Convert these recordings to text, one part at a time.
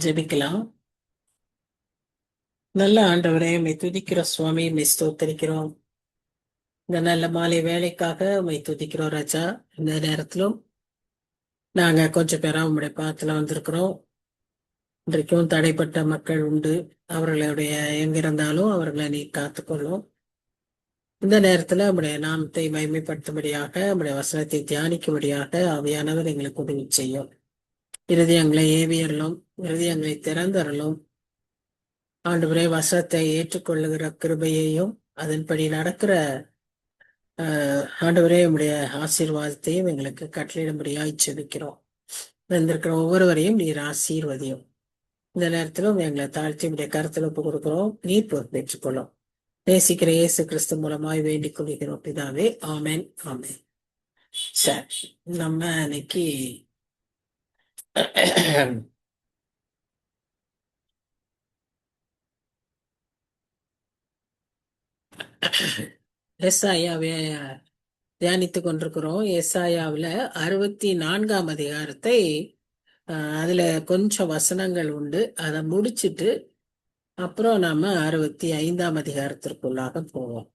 ஜெபிக்கலாம். நல்ல ஆண்டவரே, உம்மை துதிக்கிறோம் சுவாமி, உம்மை ஸ்தோத்தரிக்கிறோம். இந்த நல்ல மாலை வேலைக்காக உம்மை துதிக்கிறோம் ராஜா. இந்த நேரத்திலும் நாங்க கொஞ்சம் பேரா உம்முடைய பாத்துல வந்திருக்கிறோம். இன்றைக்கும் தடைப்பட்ட மக்கள் உண்டு. அவர்களுடைய எங்கிருந்தாலும் அவர்களை நீ காத்துக்கொள்ளும். இந்த நேரத்துல உம்முடைய நாமத்தை மகிமைப்படுத்தும்படியாக, உம்முடைய வசனத்தை தியானிக்கும்படியாக ஆவியானவர் எங்களுக்கு உதவி செய்யும். இருதயங்களை ஏவியறலும், இருதயங்களை திறந்தரலும். ஆண்டவரே, வசனத்தை ஏற்றுக்கொள்ளுகிற கிருபையையும் அதன்படி நடக்கிற ஆண்டவரே உம்முடைய ஆசீர்வாதத்தையும் எங்களுக்கு கட்டளையிடும்படியாய் ஜெபிக்கிறோம். வந்திருக்கிற ஒவ்வொருவரையும் நீர் ஆசீர்வதியும். இந்த நேரத்திலும் எங்களை தாழ்த்தி உடைய கருத்தில் ஒப்பு கொடுக்கிறோம். நீர் பொறுப்பேற்றுக்கொள்ளும். நேசிக்கிற இயேசு கிறிஸ்து மூலமாய் வேண்டிக் கொள்கிறோம் பிதாவே. ஆமென், ஆமென். சரி, நம்ம இன்னைக்கு எஸ்ஐயாவே தியானித்துக் கொண்டிருக்கிறோம். எஸ்ஐயாவில் 64ஆம் அதிகாரத்தை அதுல கொஞ்சம் வசனங்கள் உண்டு. அதை முடிச்சிட்டு அப்புறம் நாம 65ஆம் அதிகாரத்திற்குள்ளாக போவோம்.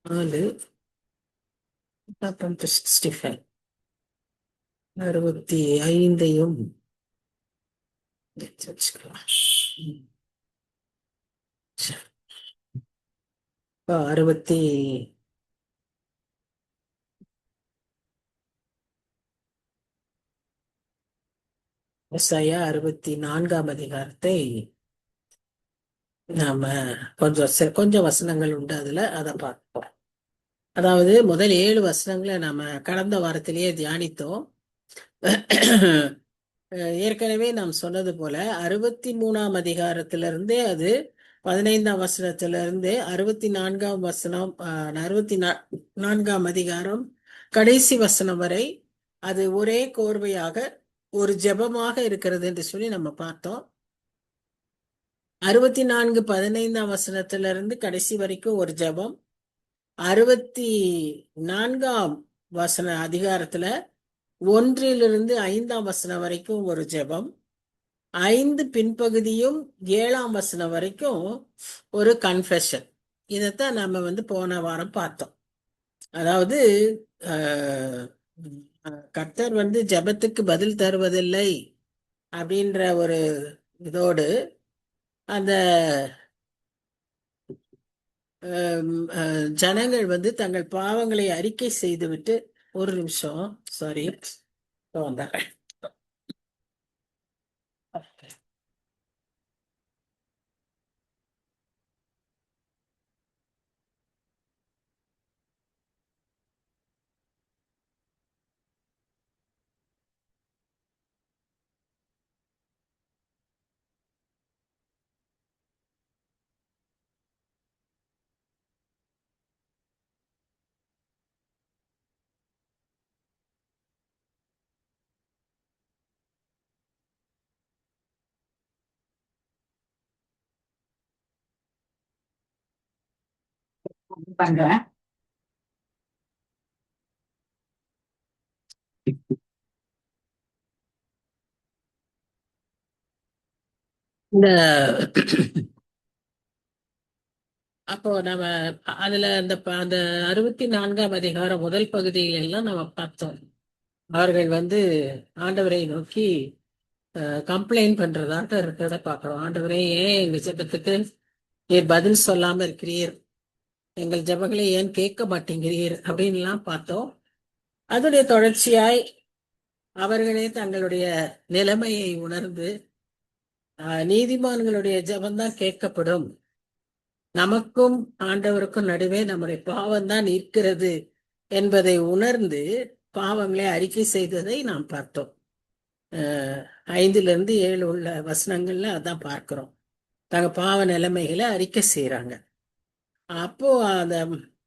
65 65ஐயும் வச்சுக்கலாம். 60 எஸ்ஐயா 64ஆம் அதிகாரத்தை நாம கொஞ்சம் வசனங்கள் உண்டு அதுல, அதை பார்ப்போம். அதாவது முதல் 7 வசனங்களை நாம கடந்த வாரத்திலேயே தியானித்தோம். ஏற்கனவே நாம் சொன்னது போல 63ஆம் அதிகாரத்திலிருந்தே அது 15ஆம் வசனத்திலிருந்து 64ஆம் வசனம் 64ஆம் அதிகாரம் கடைசி வசனம் வரை அது ஒரே கோர்வையாக ஒரு ஜெபமாக இருக்கிறது என்று சொல்லி நம்ம பார்த்தோம். 64-15ஆம் வசனத்திலிருந்து கடைசி வரைக்கும் ஒரு ஜெபம். 64ஆம் அதிகாரத்துல 1 5ஆம் வசனம் வரைக்கும் ஒரு ஜெபம். 5 பின்பகுதியும் 7ஆம் வசனம் வரைக்கும் ஒரு கன்ஃபெஷன். இதைத்தான் நம்ம போன வாரம் பார்த்தோம். அதாவது கர்த்தர் ஜெபத்துக்கு பதில் தருவதில்லை அப்படின்ற ஒரு இதோடு அந்த ஜனங்கள் தங்கள் பாவங்களை அறிக்கை செய்துவிட்டு, ஒரு நிமிஷம், சாரி, வந்தாங்க. பண்றேன். இந்த அப்போ நம்ம அதுல அந்த 64ஆம் அதிகாரம் முதல் பகுதியில எல்லாம் நம்ம பார்த்தோம். அவர்கள் ஆண்டவரை நோக்கி கம்ப்ளைண்ட் பண்றதாக இருக்கிறத பாக்குறோம். ஆண்டவரே, ஏன் எங்க ஜெபத்துக்கு நீர் பதில் சொல்லாம இருக்கிறீர், எங்கள் ஜெபங்களை ஏன் கேட்க மாட்டேங்கிறீர் அப்படின்லாம் பார்த்தோம். அதனுடைய தொடர்ச்சியாய் அவர்களே தங்களுடைய நிலைமையை உணர்ந்து நீதிமான்களுடைய ஜெபம்தான் கேட்கப்படும், நமக்கும் ஆண்டவருக்கும் நடுவே நம்முடைய பாவம் தான் இருக்கிறது என்பதை உணர்ந்து பாவங்களை அறிக்கை செய்ததை நாம் பார்த்தோம். 5-7 உள்ள வசனங்கள்ல அதான் பார்க்கிறோம். தங்க பாவ நிலைமைகளை அறிக்கை செய்யறாங்க. அப்போ அந்த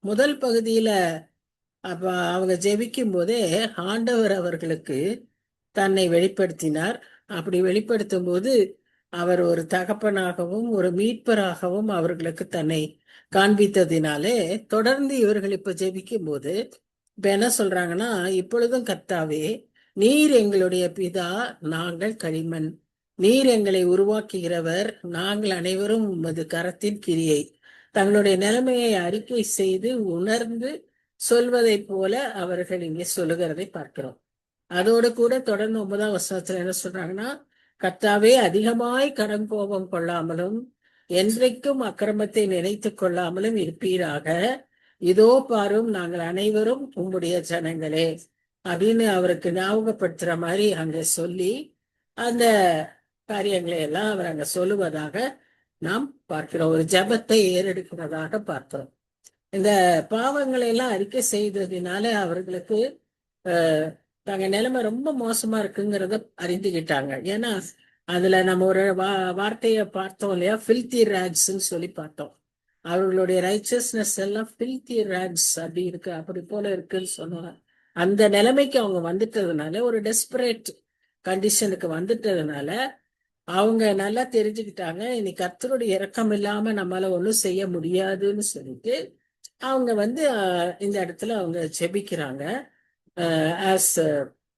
முதல் பகுதியில அப்ப அவங்க ஜெபிக்கும் போதே ஆண்டவர் அவர்களுக்கு தன்னை வெளிப்படுத்தினார். அப்படி வெளிப்படுத்தும் போது அவர் ஒரு தகப்பனாகவும் ஒரு மீட்பராகவும் அவர்களுக்கு தன்னை காண்பித்ததினாலே தொடர்ந்து இவர்கள் இப்ப ஜெபிக்கும் போது இப்ப என்ன சொல்றாங்கன்னா, இப்பொழுதும் கர்த்தாவே, நீர் எங்களுடைய பிதா, நாங்கள் களிமண். நீர் எங்களை உருவாக்குகிறவர், நாங்கள் அனைவரும் உமது கரத்தின் கிரியை. தங்களுடைய நிலைமையை அறிக்கை செய்து உணர்ந்து சொல்வதைப் போல அவர்கள் இங்கே சொல்லுகிறதை பார்க்கிறோம். அதோடு கூட தொடர்ந்து 9ஆம் வசனத்துல என்ன சொல்றாங்கன்னா, கர்த்தாவே, அதிகமாய் கடன் கோபம் கொள்ளாமலும் என்றைக்கும் அக்கிரமத்தை நினைத்துக் கொள்ளாமலும் இருப்பீராக. இதோ பாரும், நாங்கள் அனைவரும் உம்முடைய ஜனங்களே அப்படின்னு அவருக்கு ஞாபகப்படுத்துற மாதிரி அங்க சொல்லி அந்த காரியங்களை எல்லாம் அவர் அங்க சொல்லுவதாக நாம் பார்க்கிறோம். ஒரு ஜெபத்தை ஏறெடுக்கிறதாக பார்க்கிறோம். இந்த பாவங்களை எல்லாம் அறிக்கை செய்ததினால அவர்களுக்கு தங்க நிலைமை ரொம்ப மோசமா இருக்குங்கிறத அறிந்துகிட்டாங்க. ஏன்னா அதுல நம்ம ஒரு வார்த்தையை பார்த்தோம் இல்லையா, ஃபில்தி ராக்ஸ்ன்னு சொல்லி பார்த்தோம். அவர்களுடைய ரைச்சஸ்னஸ் எல்லாம் ஃபில்தி ராக்ஸ் அப்படி இருக்கு, அப்படி போல இருக்குன்னு சொன்னாங்க. அந்த நிலைமைக்கு அவங்க வந்துட்டதுனால, ஒரு டெஸ்பரேட் கண்டிஷனுக்கு வந்துட்டதுனால அவங்க நல்லா தெரிஞ்சுக்கிட்டாங்க, இனி கர்த்தருடைய இரக்கம் இல்லாம நம்மளால ஒண்ணும் செய்ய முடியாதுன்னு சொல்லிட்டு அவங்க இந்த இடத்துல அவங்க ஜெபிக்கிறாங்க. as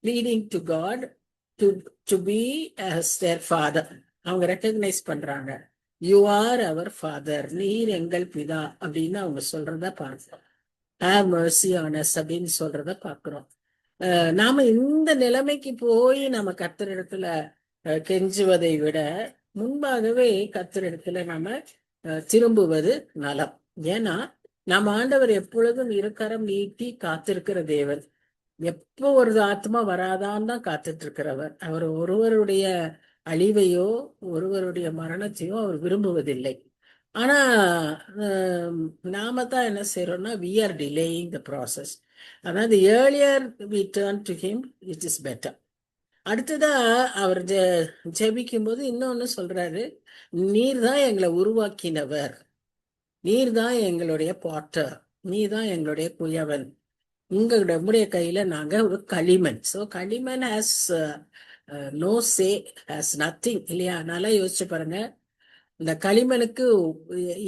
pleading to God to be as their father. அவங்க ரெக்கக்னைஸ் பண்றாங்க, யூ ஆர் அவர் ஃபாதர், நீர் எங்கள் பிதா அப்படின்னு அவங்க சொல்றத பார்க்கிறோம். ஹேவ் mercy on us அப்படின்னு சொல்றத பார்க்கிறோம். நாம இந்த நிலைமைக்கு போய் நம்ம கர்த்தரிடத்துல கெஞ்சுவதை விட முன்பாகவே கர்த்தரிடத்துல நாம திரும்புவது நலம். ஏன்னா நம்ம ஆண்டவர் எப்பொழுதும் இருக்கரம் நீட்டி காத்திருக்கிற தேவன். எப்போ ஒரு ஆத்மா வராதான் தான் காத்துட்டு இருக்கிறவர். அவர் ஒருவருடைய அழிவையோ ஒருவருடைய மரணத்தையோ அவர் விரும்புவதில்லை. ஆனா நாம தான் என்ன செய்யறோம்னா, we are delaying the process. அதாவது earlier we turn to him, it is better. அடுத்ததா அவர் ஜெபிக்கும் போது இன்னொன்னு சொல்றாரு, நீர் தான் எங்களை உருவாக்கினவர், நீர் தான் எங்களுடைய பாட்டர், நீ தான் எங்களுடைய குயவன், உங்களுடைய கையில நாங்க ஒரு களிமண். ஸோ களிமண் has no say, has nothing இல்லையா? நல்லா யோசிச்சு பாருங்க. இந்த களிமணுக்கு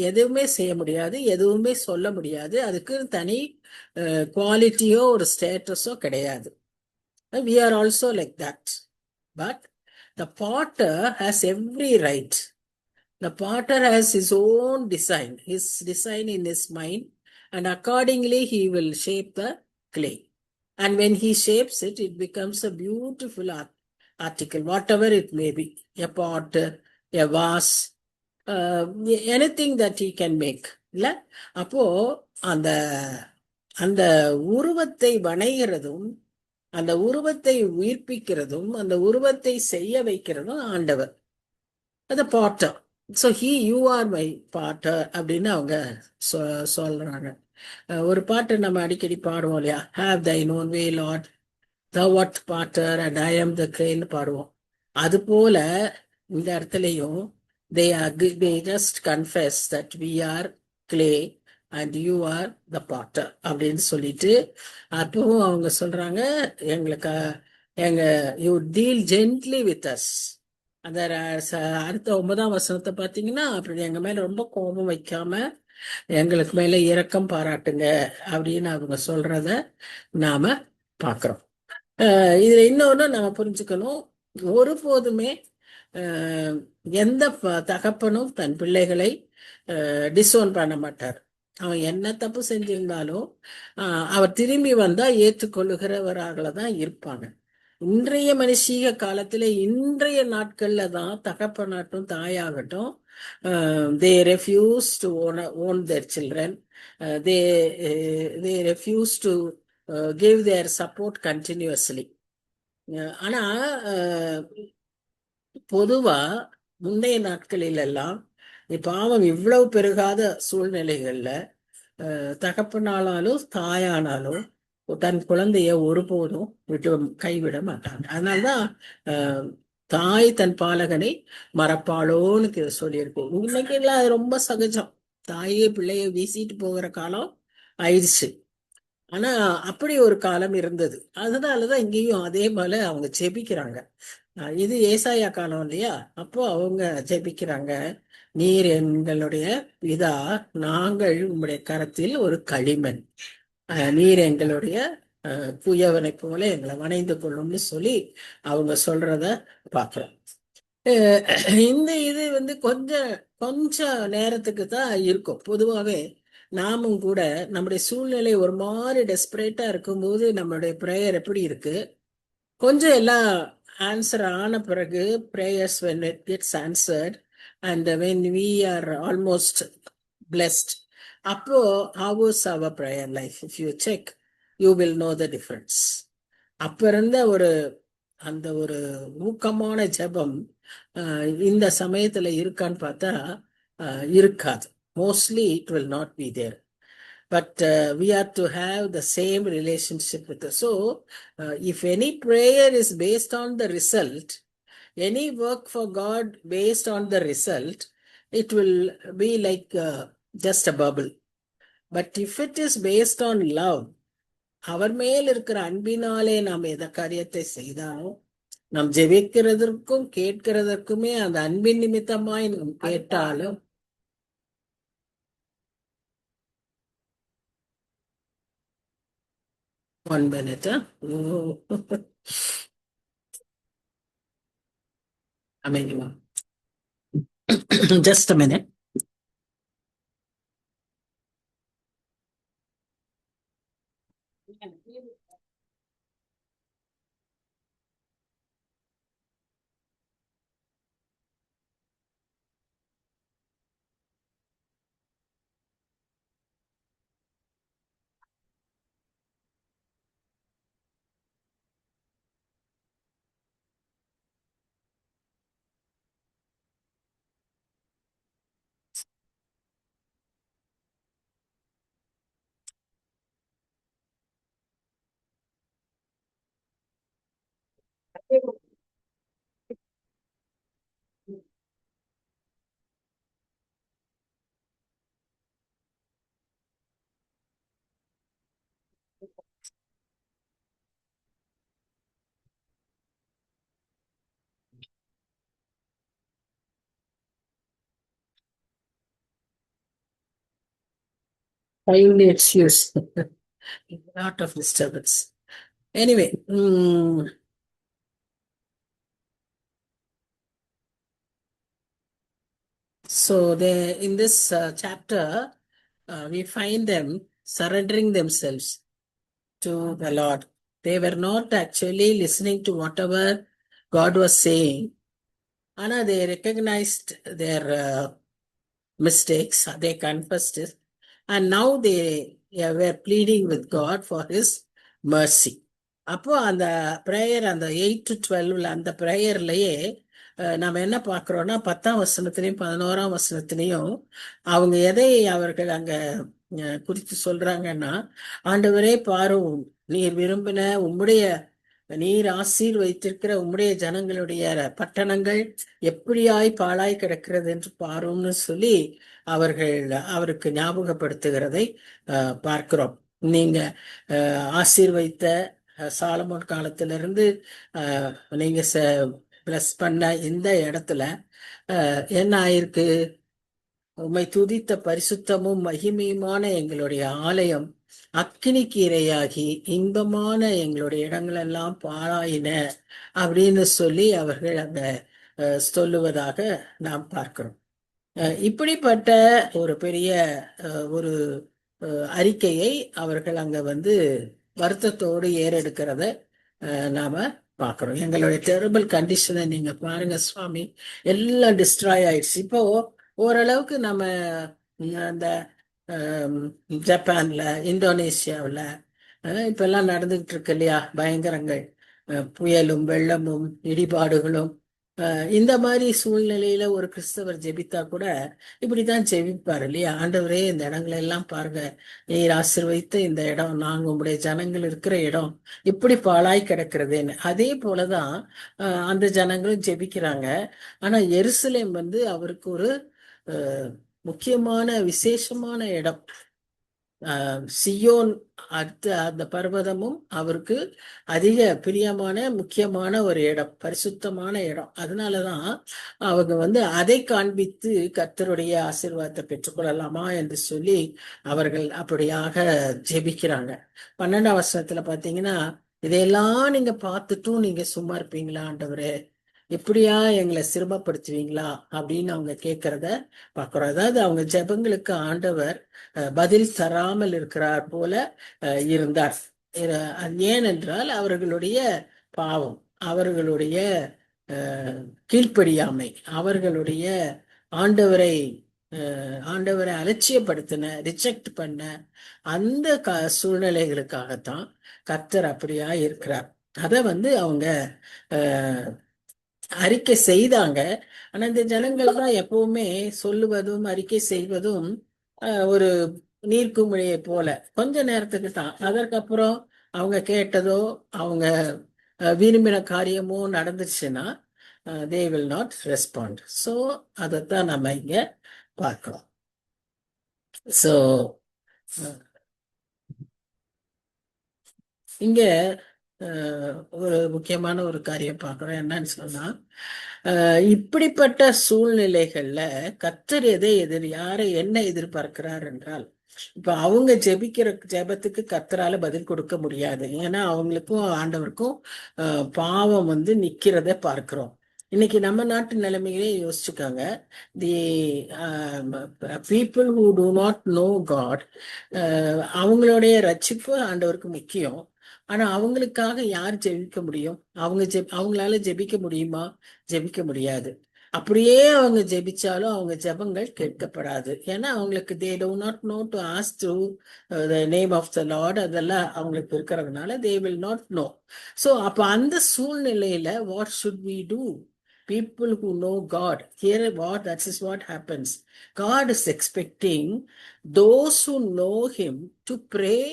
எதுவுமே செய்ய முடியாது, எதுவுமே சொல்ல முடியாது, அதுக்கு தனி குவாலிட்டியோ ஒரு ஸ்டேட்டஸோ கிடையாது. We are also like that. But the potter has every right. The potter has his own design, his design in his mind, and accordingly he will shape the clay. And when he shapes it, it becomes a beautiful article, whatever it may be, a pot, a vase, anything that he can make. இல்ல, அப்போ அந்த அந்த உருவத்தை வணைகிறதும் அந்த உருவத்தை உயிர்ப்பிக்கிறதும் அந்த உருவத்தை செய்ய வைக்கிறதும் ஆண்டவர், அது Potter. So you are my Potter அப்படின்னு அவங்க சொல்றாங்க. ஒரு பாட்டை நம்ம அடிக்கடி பாடுவோம் இல்லையா, have thine own way Lord, thou art potter and I am the clay பாடுவோம். அது போல இந்த இடத்துலையும் they just confess that we are clay and you are the potter அப்படின்னு சொல்லிட்டு அப்பவும் அவங்க சொல்றாங்க, எங்களுக்கு you deal gently with us. அந்த அடுத்த 9ஆம் வசனத்தை பார்த்தீங்கன்னா, அப்படி எங்க மேல ரொம்ப கோபம் வைக்காம எங்களுக்கு மேல இரக்கம் பாராட்டுங்க அப்படின்னு அவங்க சொல்றத நாம பாக்குறோம். இதுல இன்னொன்னு நம்ம புரிஞ்சுக்கணும், ஒருபோதுமே எந்த தகப்பனும் தன் பிள்ளைகளை டிசோன் பண்ண மாட்டார். அவன் என்ன தப்பு செஞ்சிருந்தாலும் அவர் திரும்பி வந்தா ஏற்றுக்கொள்ளுகிறவராக தான் இருப்பாங்க. இன்றைய மனுஷீக காலத்துல இன்றைய நாட்கள்ல தான் தகப்பனாட்டும் தாயாகட்டும் they refuse to own their children. They refuse to give their support continuously. ஆனா பொதுவா முந்தைய நாட்களில் எல்லாம் பாவம் இவ்வளவு பெருகாத சூழ்நிலைகள்ல தகப்பனாலும் தாயானாலும் தன் குழந்தைய ஒருபோதும் கைவிட மாட்டாங்க. அதனால்தான் தாய் தன் பாலகனை மறப்பாளோன்னு சொல்லியிருக்கு. இன்னைக்கு எல்லாம் அது ரொம்ப சகஜம், தாயே பிள்ளைய வீசிட்டு போகிற காலம் ஆயிடுச்சு. ஆனா அப்படி ஒரு காலம் இருந்தது. அதனாலதான் இங்கேயும் அதே போல அவங்க ஜெபிக்கிறாங்க. இது ஏசாயா காலம் இல்லையா, அப்போ அவங்க ஜெபிக்கிறாங்க, நீர் எங்களுடைய பிதா, நாங்கள் உங்களுடைய கரத்தில் ஒரு களிமண். நீர் எங்களுடைய குயவனை போல எங்களை வணைந்து கொள்ளும்னு சொல்லி அவங்க சொல்றத பார்க்கிறோம். இந்த இது வந்து கொஞ்சம் கொஞ்சம் நேரத்துக்கு தான் இருக்கும். பொதுவாகவே நாமும் கூட நம்முடைய சூழ்நிலை ஒரு மாதிரி டெஸ்பரேட்டா இருக்கும்போது நம்மளுடைய ப்ரேயர் எப்படி இருக்கு, கொஞ்சம் எல்லாம் ஆன்சர் ஆன பிறகு prayers when it gets answered and when we are almost blessed, அப்போ how is our prayer life? If you check, you will know the difference. அப்ப இருந்த அந்த ஒரு ஊக்கமான ஜெபம் இந்த சமயத்துல இருக்கான்னு பார்த்தா இருக்காது. Mostly it will not be there. But we are to have the same relationship with us. So, if any prayer is based on the result, any work for God based on the result, it will be like just a bubble. But if it is based on love, அவர் மேல் இருக்கிற அன்பினாலே நாம் எந்த காரியத்தை செய்தாலும், நாம் ஜெபிக்கிறதற்கும் கேட்கிறதற்குமே அந்த அன்பின் நிமித்தமாய் நாம் கேட்டாலும், 1 minute. I mean, just a minute. Finally, it's used. Lot of disturbance. Anyway, so in this chapter, we find them surrendering themselves to the Lord. They were not actually listening to whatever God was saying. Anna, they recognized their mistakes, they confessed it, and now they were pleading with God for His mercy. அப்போ அந்த prayer அந்த 8 to 12 அந்த ப்ரேயர்லயே நம்ம என்ன பார்க்கிறோம்னா 10ஆம் வசனத்திலையும் 11ஆம் வசனத்திலையும் அவங்க எதை அவர்கள் அங்க குறித்து சொல்றாங்கன்னா, ஆண்டவரே பாரும், நீர் விரும்பின உம்முடைய நீர் ஆசீர் வைத்திருக்கிற உம்முடைய ஜனங்களுடைய பட்டணங்கள் எப்படியாய் பாழாய் கிடக்கிறது என்று பாரும்னு சொல்லி அவருக்கு ஞாபகப்படுத்துகிறதை பார்க்கிறோம். நீங்க ஆசீர்வைத்த சாலமோன் காலத்திலிருந்து நீங்க பிளஸ் பண்ண இந்த இடத்துல என்ன ஆயிருக்கு? உம்மை துதித்த பரிசுத்தமும் மகிமையுமான எங்களுடைய ஆலயம் அக்கினிக்கு இரையாகி இன்பமான எங்களுடைய இடங்கள் எல்லாம் பாழாயின அப்படின்னு சொல்லி அவர்கள் அங்க சொல்லுவதாக நாம் பார்க்கிறோம். இப்படிப்பட்ட ஒரு பெரிய ஒரு அறிக்கையை அவர்கள் அங்க வந்து வருத்தத்தோடு ஏறெடுக்கிறத நாம பார்க்கிறோம். எங்களுடைய டெரிபிள் கண்டிஷனை நீங்க பாருங்க சுவாமி, எல்லாம் டிஸ்ட்ராய் ஆயிடுச்சு. இப்போ ஓரளவுக்கு நம்ம அந்த ஜப்பான்ல, இந்தோனேஷியாவில் இப்ப எல்லாம் நடந்துகிட்டு இருக்கு இல்லையா பயங்கரங்கள், புயலும் வெள்ளமும் இடிபாடுகளும். இந்த மாதிரி சூழ்நிலையில ஒரு கிறிஸ்தவர் ஜெபித்தா கூட இப்படித்தான் ஜெபிப்பார் இல்லையா? ஆண்டவரே, இந்த இடங்களை எல்லாம் பாருங்க, நீர் ஆசீர்வைத்த இந்த இடம், நாங்க உங்களுடைய ஜனங்கள் இருக்கிற இடம் இப்படி பாழாய் கிடக்கிறதுன்னு. அதே போலதான் அந்த ஜனங்களும் ஜெபிக்கிறாங்க. ஆனா எருசலேம் வந்து அவருக்கு ஒரு முக்கியமான விசேஷமான இடம். சியோன் அந்த பர்வதமும் அவருக்கு அதிக பிரியமான முக்கியமான ஒரு இடம், பரிசுத்தமான இடம். அதனாலதான் அவங்க அதை காண்பித்து கர்த்தருடைய ஆசீர்வாதத்தை பெற்றுக்கொள்ளலாமா என்று சொல்லி அவர்கள் அப்படியாக ஜெபிக்கிறாங்க. 12ஆம் வசனத்துல பாத்தீங்கன்னா, இதையெல்லாம் நீங்க பார்த்துட்டும் நீங்க சும்மா இருப்பீங்களா ஆண்டவரே, எப்படியா எங்களை சிரமப்படுத்துவீங்களா அப்படின்னு அவங்க கேட்கறத பார்க்கிறோம். அதாவது அவங்க ஜெபங்களுக்கு ஆண்டவர் பதில் தராமல் இருக்கிறார் போல இருந்தார். ஏனென்றால் அவர்களுடைய பாவம், அவர்களுடைய கீழ்ப்படியாமை, அவர்களுடைய ஆண்டவரை ஆண்டவரை அலட்சியப்படுத்தின, ரிஜெக்ட் பண்ண அந்த சூழ்நிலைகளுக்காகத்தான் கர்த்தர் அப்படியா இருக்கிறார். அதை அவங்க அறிக்கை செய்தாங்க. ஆனா இந்த ஜனங்கள் தான் எப்பவுமே சொல்லுவதும் அறிக்கை செய்வதும் ஒரு நீர்க்குமிழியை போல கொஞ்ச நேரத்துக்கு தான். அதற்கப்புறம் அவங்க கேட்டதோ அவங்க விரும்பின காரியமோ நடந்துச்சுன்னா they will not respond. So அதைத்தான் நம்ம இங்க பார்க்கிறோம். ஸோ இங்க ஒரு முக்கியமான ஒரு காரியம் பார்க்கிறோம். என்னன்னு சொன்னா, இப்படிப்பட்ட சூழ்நிலைகள்ல கர்த்தர் யாரை என்ன எதிர்பார்க்கிறார் என்றால், இப்ப அவங்க ஜெபிக்கிற ஜெபத்துக்கு கர்த்தரால பதில் கொடுக்க முடியாது. ஏன்னா அவங்களுக்கும் ஆண்டவருக்கும் பாவம் நிக்கிறத பார்க்கிறோம். இன்னைக்கு நம்ம நாட்டு நிலைமையிலே யோசிச்சுக்காங்க. The people who do not know God, அவங்களுடைய ரட்சிப்பு ஆண்டவருக்கு முக்கியம். ஆனா அவங்களுக்காக யார் ஜெபிக்க முடியும்? அவங்களால ஜெபிக்க முடியுமா? ஜெபிக்க முடியாது. அப்படியே அவங்க ஜெபிச்சாலும் அவங்க ஜெபங்கள் கேட்கப்படாது. ஏன்னா அவங்களுக்கு they do not know to ask through the name of the Lord. அதெல்லாம் அவங்களுக்கு இருக்கிறதுனால they will not know. So அப்ப அந்த சூழ்நிலையில what should we do? People who know God, that is what happens. God is expecting those who know Him to pray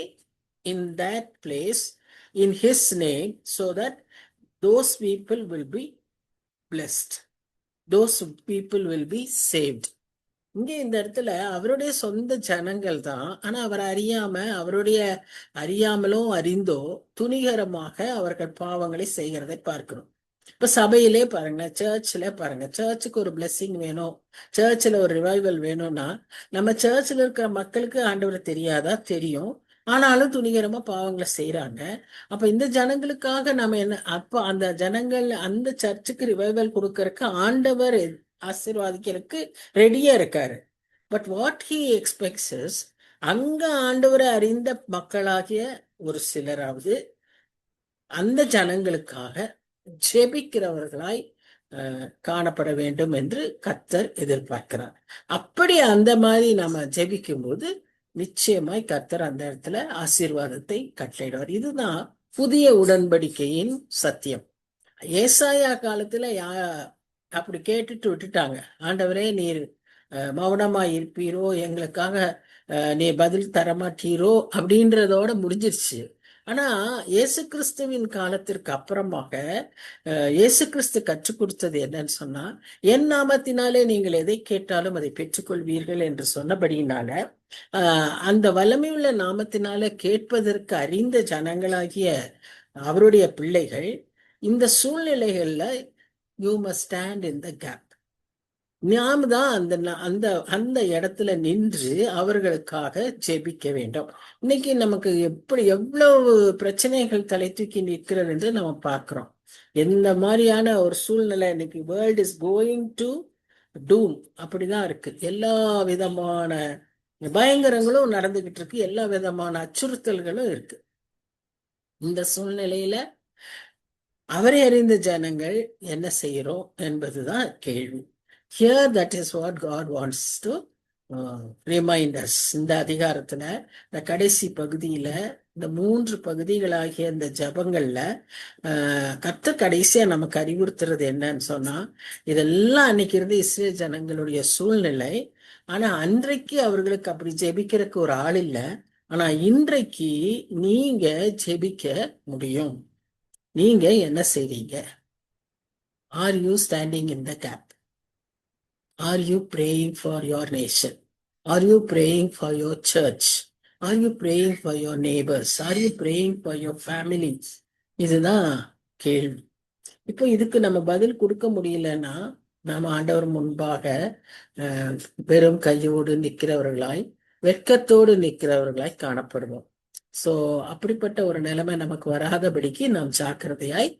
in that place in His name, so that those people will be blessed, those people will be saved. இங்க இந்த இடத்துல அவருடைய சொந்த ஜனங்கள் தான். ஆனா அவர் அவருடைய அறியாமலோ அறிந்தோ துணிகரமாக அவர்கள் பாவங்களை செய்கிறதை பார்க்கிறோம். இப்ப சபையிலே பாருங்க, சர்ச்ல பாருங்க, சர்ச்சுக்கு ஒரு பிளெஸிங் வேணும், சர்ச்சில் ஒரு ரிவைவல் வேணும்னா நம்ம சர்ச்சில் இருக்கிற மக்களுக்கு ஆண்டவரை தெரியாதா? தெரியும். ஆனாலும் துணிகரமா பாவங்களை செய்யறாங்க. அப்ப இந்த ஜனங்களுக்காக நம்ம என்ன, அப்ப அந்த ஜனங்கள் அந்த சர்ச்சுக்கு ரிவைவல் கொடுக்கறதுக்கு ஆண்டவர் ஆசீர்வாதிக்கிறதுக்கு ரெடியா இருக்காரு. But what he expects is, அங்க ஆண்டவரை அறிந்த மக்களாகிய ஒரு சிலராவது அந்த ஜனங்களுக்காக ஜெபிக்கிறவர்களாய் காணப்பட வேண்டும் என்று கர்த்தர் எதிர்பார்க்கிறார். அப்படி அந்த மாதிரி நாம ஜெபிக்கும் போது நிச்சயமாய் கர்த்தர் அந்த இடத்துல ஆசீர்வாதத்தை கட்டளையிடுவார். இதுதான் புதிய உடன்படிக்கையின் சத்தியம். ஏசாயா காலத்துல அப்படி கேட்டுட்டு விட்டுட்டாங்க. ஆண்டவரே நீர் மௌனமா இருப்பீரோ, எங்களுக்காக நீ பதில் தரமாட்டீரோ அப்படின்றதோட முடிஞ்சிருச்சு. ஆனா இயேசு கிறிஸ்துவின் காலத்திற்கு அப்புறமாக இயேசு கிறிஸ்து கற்றுக் கொடுத்தது என்னன்னு சொன்னா, என் நாமத்தினாலே நீங்கள் எதை கேட்டாலும் அதை பெற்றுக்கொள்வீர்கள் என்று சொன்னபடியினால அந்த வல்லமையுள்ள நாமத்தினால கேட்பதற்கு அறிந்த ஜனங்களாகிய அவருடைய பிள்ளைகள் இந்த சூழ்நிலைகள்ல you must stand in the gap. நாம் தான் அந்த அந்த இடத்துல நின்று அவர்களுக்காக ஜெபிக்க வேண்டும். இன்னைக்கு நமக்கு எவ்வளவு பிரச்சனைகள் தலை தூக்கி நிற்கிறது என்று நம்ம பார்க்கிறோம். எந்த மாதிரியான ஒரு சூழ்நிலை இன்னைக்கு வேர்ல்ட் இஸ் கோயிங் டு டூம், அப்படிதான் இருக்கு. எல்லா விதமான பயங்கரங்களும் நடந்துகிட்டு இருக்கு, எல்லா விதமான அச்சுறுத்தல்களும் இருக்கு. இந்த சூழ்நிலையில அவரை அறிந்த ஜனங்கள் என்ன செய்யறோம் என்பதுதான் கேள்வி. Here that is what God wants to remind us. இந்த அதிகாரத்துல இந்த கடைசி பகுதியில இந்த 3 பகுதிகளாகிய இந்த ஜபங்கள்ல கர்த்தர் கடைசியா நமக்கு அறிவுறுத்துறது என்னன்னு சொன்னா, இதெல்லாம் அன்னைக்கு இருந்து இஸ்ரேல் ஜனங்களுடைய சூழ்நிலை. ஆனா அன்றைக்கு அவர்களுக்கு அப்படி ஜெபிக்கிறதுக்கு ஒரு ஆள் இல்லை. ஆனா இன்றைக்கு நீங்க ஜெபிக்க முடியும். நீங்க என்ன செய்றீங்க? Are you standing in the gap? Are you praying for your nation? Are you praying for your church? Are you praying for your neighbours? Are you praying for your family? இதுதான் கேள்வி. இப்போ இதுக்கு நம்ம பதில் கொடுக்க முடியலன்னா நாம ஆண்டவர் முன்பாக வெறும் கையோடு நிற்கிறவர்களாய், வெட்கத்தோடு நிற்கிறவர்களாய் காணப்படுவோம். சோ அப்படிப்பட்ட ஒரு நிலைமை நமக்கு வராதபடிக்கு நாம் ஜாக்கிரதையாய்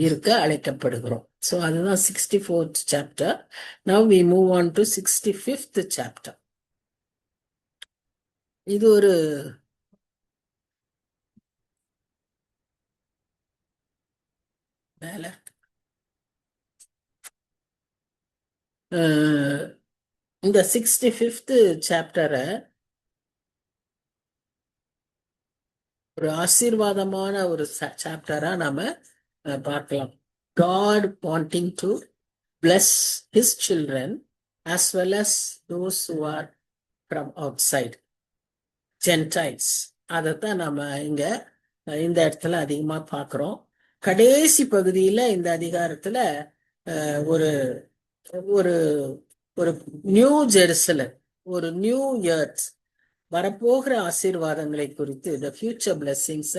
இருக்க அழைக்கப்படுகிறோம். சோ அதுதான் 64th chapter. Now we move on to 65th chapter. இது ஒரு வேலை. இந்த 65th சாப்டரை ஒரு ஆசீர்வாதமான ஒரு சாப்டரா நாம பார்க்கலாம். God wanting to bless his children as well as those who are from outside, Gentiles. அதைத்தான் நம்ம இங்க இந்த இடத்துல அதிகமா பார்க்கிறோம். கடைசி பகுதியில இந்த அதிகாரத்துல ஒரு ஒரு ஒரு நியூ ஜெருசலம், ஒரு நியூ எர்த், வரப்போகிற ஆசீர்வாதங்களை குறித்து இந்த ஃபியூச்சர் பிளெஸிங்ஸ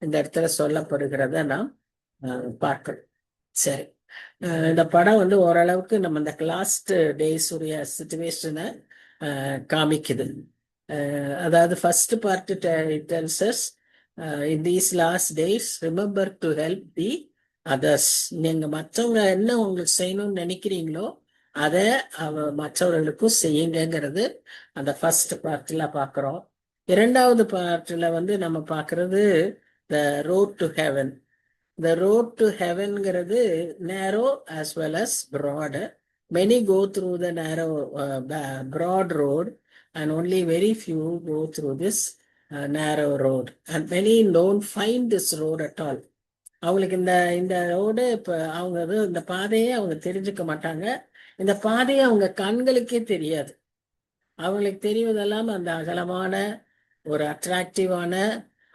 இந்த இடத்துல சொல்லப்படுகிறத நாம் பார்க்கணும். சரி, இந்த படம் வந்து ஓரளவுக்கு நம்ம இந்த லாஸ்ட் டேஸ் உடைய சிச்சுவேஷனை காமிக்குது. அதாவது first part tells us in these last days remember to help the others. நீங்க மற்றவங்க என்ன உங்களுக்கு செய்யணும்னு நினைக்கிறீங்களோ அதை மற்றவர்களுக்கும் செய்யுங்கிறது அந்த ஃபர்ஸ்ட் பார்ட்ல பாக்குறோம். இரண்டாவது பார்ட்ல வந்து நம்ம பாக்குறது the road to heaven. The road to ஹெவன்ங்கிறது narrow as well as broad. Many go through the narrow broad road and only very few go through this narrow road, and many don't find this road at all. அவங்களுக்கு இந்த இந்த road இப்ப அவங்க இந்த பாதையே அவங்க தெரிஞ்சுக்க மாட்டாங்க. இந்த பாதையை அவங்க கண்களுக்கே தெரியாது. அவங்களுக்கு தெரிவதெல்லாம் அந்த அகலமான ஒரு அட்ராக்டிவான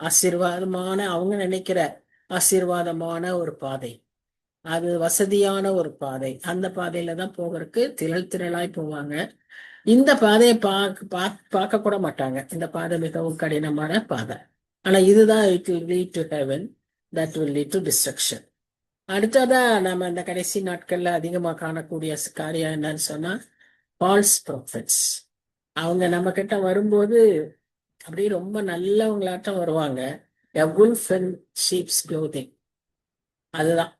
ஆசீர்வாதமான, அவங்க நினைக்கிற ஆசீர்வாதமான ஒரு பாதை, அது வசதியான ஒரு பாதை. அந்த பாதையில தான் போகிறதுக்கு திரள் திரளாய் போவாங்க. இந்த பாதையை பார்க்க கூட மாட்டாங்க. இந்த பாதை மிகவும் கடினமான பாதை. ஆனா இதுதான் it will lead to heaven, that will lead to destruction. அடுத்ததா நம்ம இந்த கடைசி நாட்கள்ல அதிகமா காணக்கூடிய காரியம் என்னன்னு சொன்னா ஃபால்ஸ் ப்ராஃபெட்ஸ். அவங்க நம்ம கிட்ட வரும்போது அப்படியே ரொம்ப நல்லவங்களாட்டம் வருவாங்க. A wolf in sheep's clothing. அதுதான்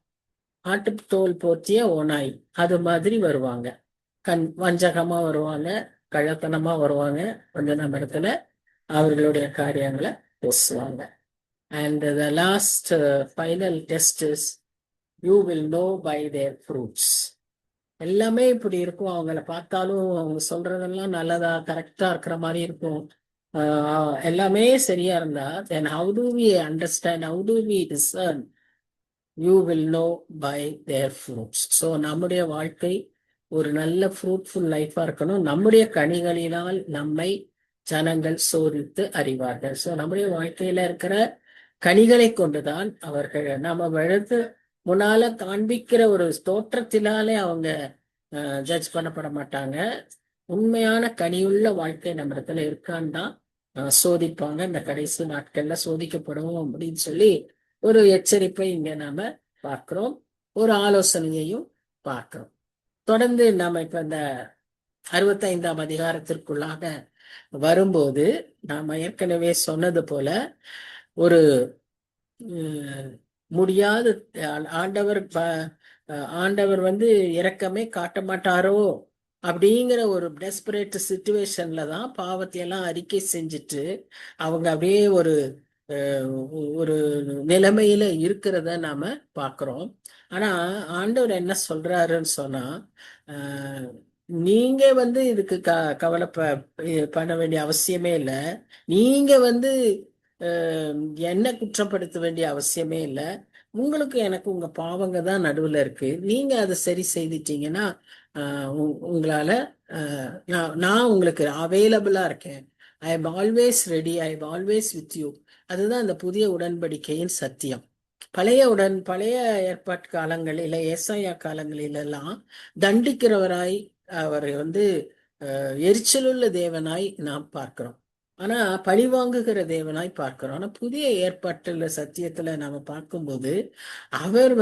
ஆட்டுத்தோல் போர்த்திய ஓநாய், அது மாதிரி வருவாங்க. வஞ்சகமா வருவாங்க, கள்ளத்தனமா வருவாங்க. கொஞ்ச நம்ம இடத்துல அவர்களுடைய காரியங்களை பேசுவாங்க. And the last final test is you will know by their fruits. எல்லாமே இப்படி இருக்கும். அவங்கள பார்த்தாலும் அவங்க சொல்றதெல்லாம் நல்லதா கரெக்டா இருக்கிற மாதிரி இருக்கும். எல்லாமே சரியா இருந்தா then how do we understand, how do we discern? You will know by their fruits. So நம்முடைய வாழ்க்கை ஒரு நல்ல ஃப்ரூட்ஃபுல் லைஃபா இருக்கணும். நம்முடைய கனிகளினால் நம்மை ஜனங்கள் சோதித்து அறிவார்கள். ஸோ நம்முடைய வாழ்க்கையில இருக்கிற கனிகளை கொண்டுதான் அவர்கள் நம்ம வழுத்து முன்னால காண்பிக்கிற ஒரு தோற்றத்தினாலே அவங்க ஜட்ஜ் பண்ணப்பட மாட்டாங்க. உண்மையான கனியுள்ள வாழ்க்கை நம்ம இடத்துல இருக்கான்னு தான் சோதிப்பாங்க. இந்த கடைசி நாட்கள்ல சோதிக்கப்படுவோம் அப்படின்னு சொல்லி ஒரு எச்சரிப்பை இங்க நாம பார்க்கிறோம், ஒரு ஆலோசனையையும் பார்க்கிறோம். தொடர்ந்து நாம இப்ப இந்த 65ஆம் அதிகாரத்திற்குள்ளாக வரும்போது நாம ஏற்கனவே சொன்னது போல ஒரு முடியாத ஆண்டவர் வந்து இரக்கமே காட்ட மாட்டாரோ அப்படிங்கிற ஒரு டெஸ்பரேட் சிச்சுவேஷன்ல தான் பாவத்தை எல்லாம் அறிக்கை செஞ்சுட்டு அவங்க அப்படியே ஒரு ஒரு நிலைமையில இருக்கிறத நாம பாக்குறோம். ஆனா ஆண்டவர் என்ன சொல்றாருன்னு சொன்னா, நீங்க வந்து இதுக்கு கவலை பண்ண வேண்டிய அவசியமே இல்லை. நீங்க வந்து என்ன குற்றப்படுத்த வேண்டிய அவசியமே இல்லை. உங்களுக்கு எனக்கு உங்க பாவங்க தான் நடுவுல இருக்கு. நீங்க அதை சரி செய்துட்டீங்கன்னா உங்களால நான் உங்களுக்கு அவைலபிளா இருக்கேன். I am always ready, I am always with you. அதுதான் இந்த புதிய உடன்படிக்கையின் சத்தியம். பழைய ஏற்பாட்டு காலங்களில, ஏசாயா காலங்களிலெல்லாம் தண்டிக்கிறவராய் அவர் வந்து எரிச்சலுள்ள தேவனாய் நாம் பார்க்கிறோம். ஆனா பழி வாங்குகிற தேவனாய் பார்க்கிறோம். ஆனா புதிய ஏற்பாட்டுல சத்தியத்துல நாம பார்க்கும்போது அவர்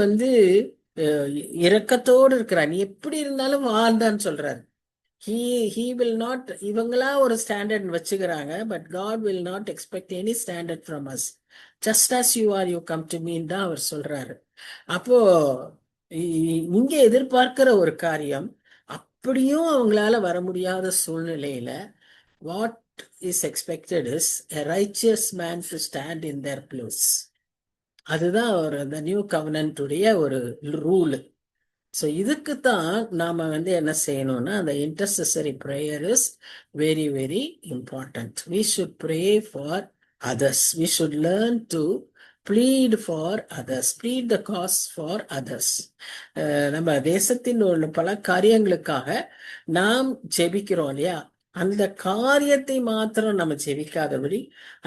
அஹ், இரக்கத்தோடு இருக்கிறார். நீ எப்படி இருந்தாலும் வாழ்ந்தான்னு சொல்றாரு. he he will not, இவங்களா ஒரு ஸ்டாண்டர்ட் வச்சுக்கிறாங்க, but God will not expect any standard from us. Just as you are, you come to me தான் அவர் சொல்றாரு. அப்போ இங்க எதிர்பார்க்கிற ஒரு காரியம், அப்படியும் அவங்களால வர முடியாத சூழ்நிலையில what is expected is a righteous man to stand in their place. அதுதான் ஒரு அந்த நியூ கவர்னன்ட்டுடைய ஒரு ரூல். ஸோ இதுக்கு தான் நாம என்ன செய்யணும்னா, அந்த intercessory prayer is very very important. We should pray for others. We should learn to plead for others, plead the cause for others. நம்ம தேசத்தின் உள்ள பல காரியங்களுக்காக நாம் ஜெபிக்கிறோம் இல்லையா? அந்த காரியத்தை மாத்திரம் நம்ம ஜெபிக்காதபடி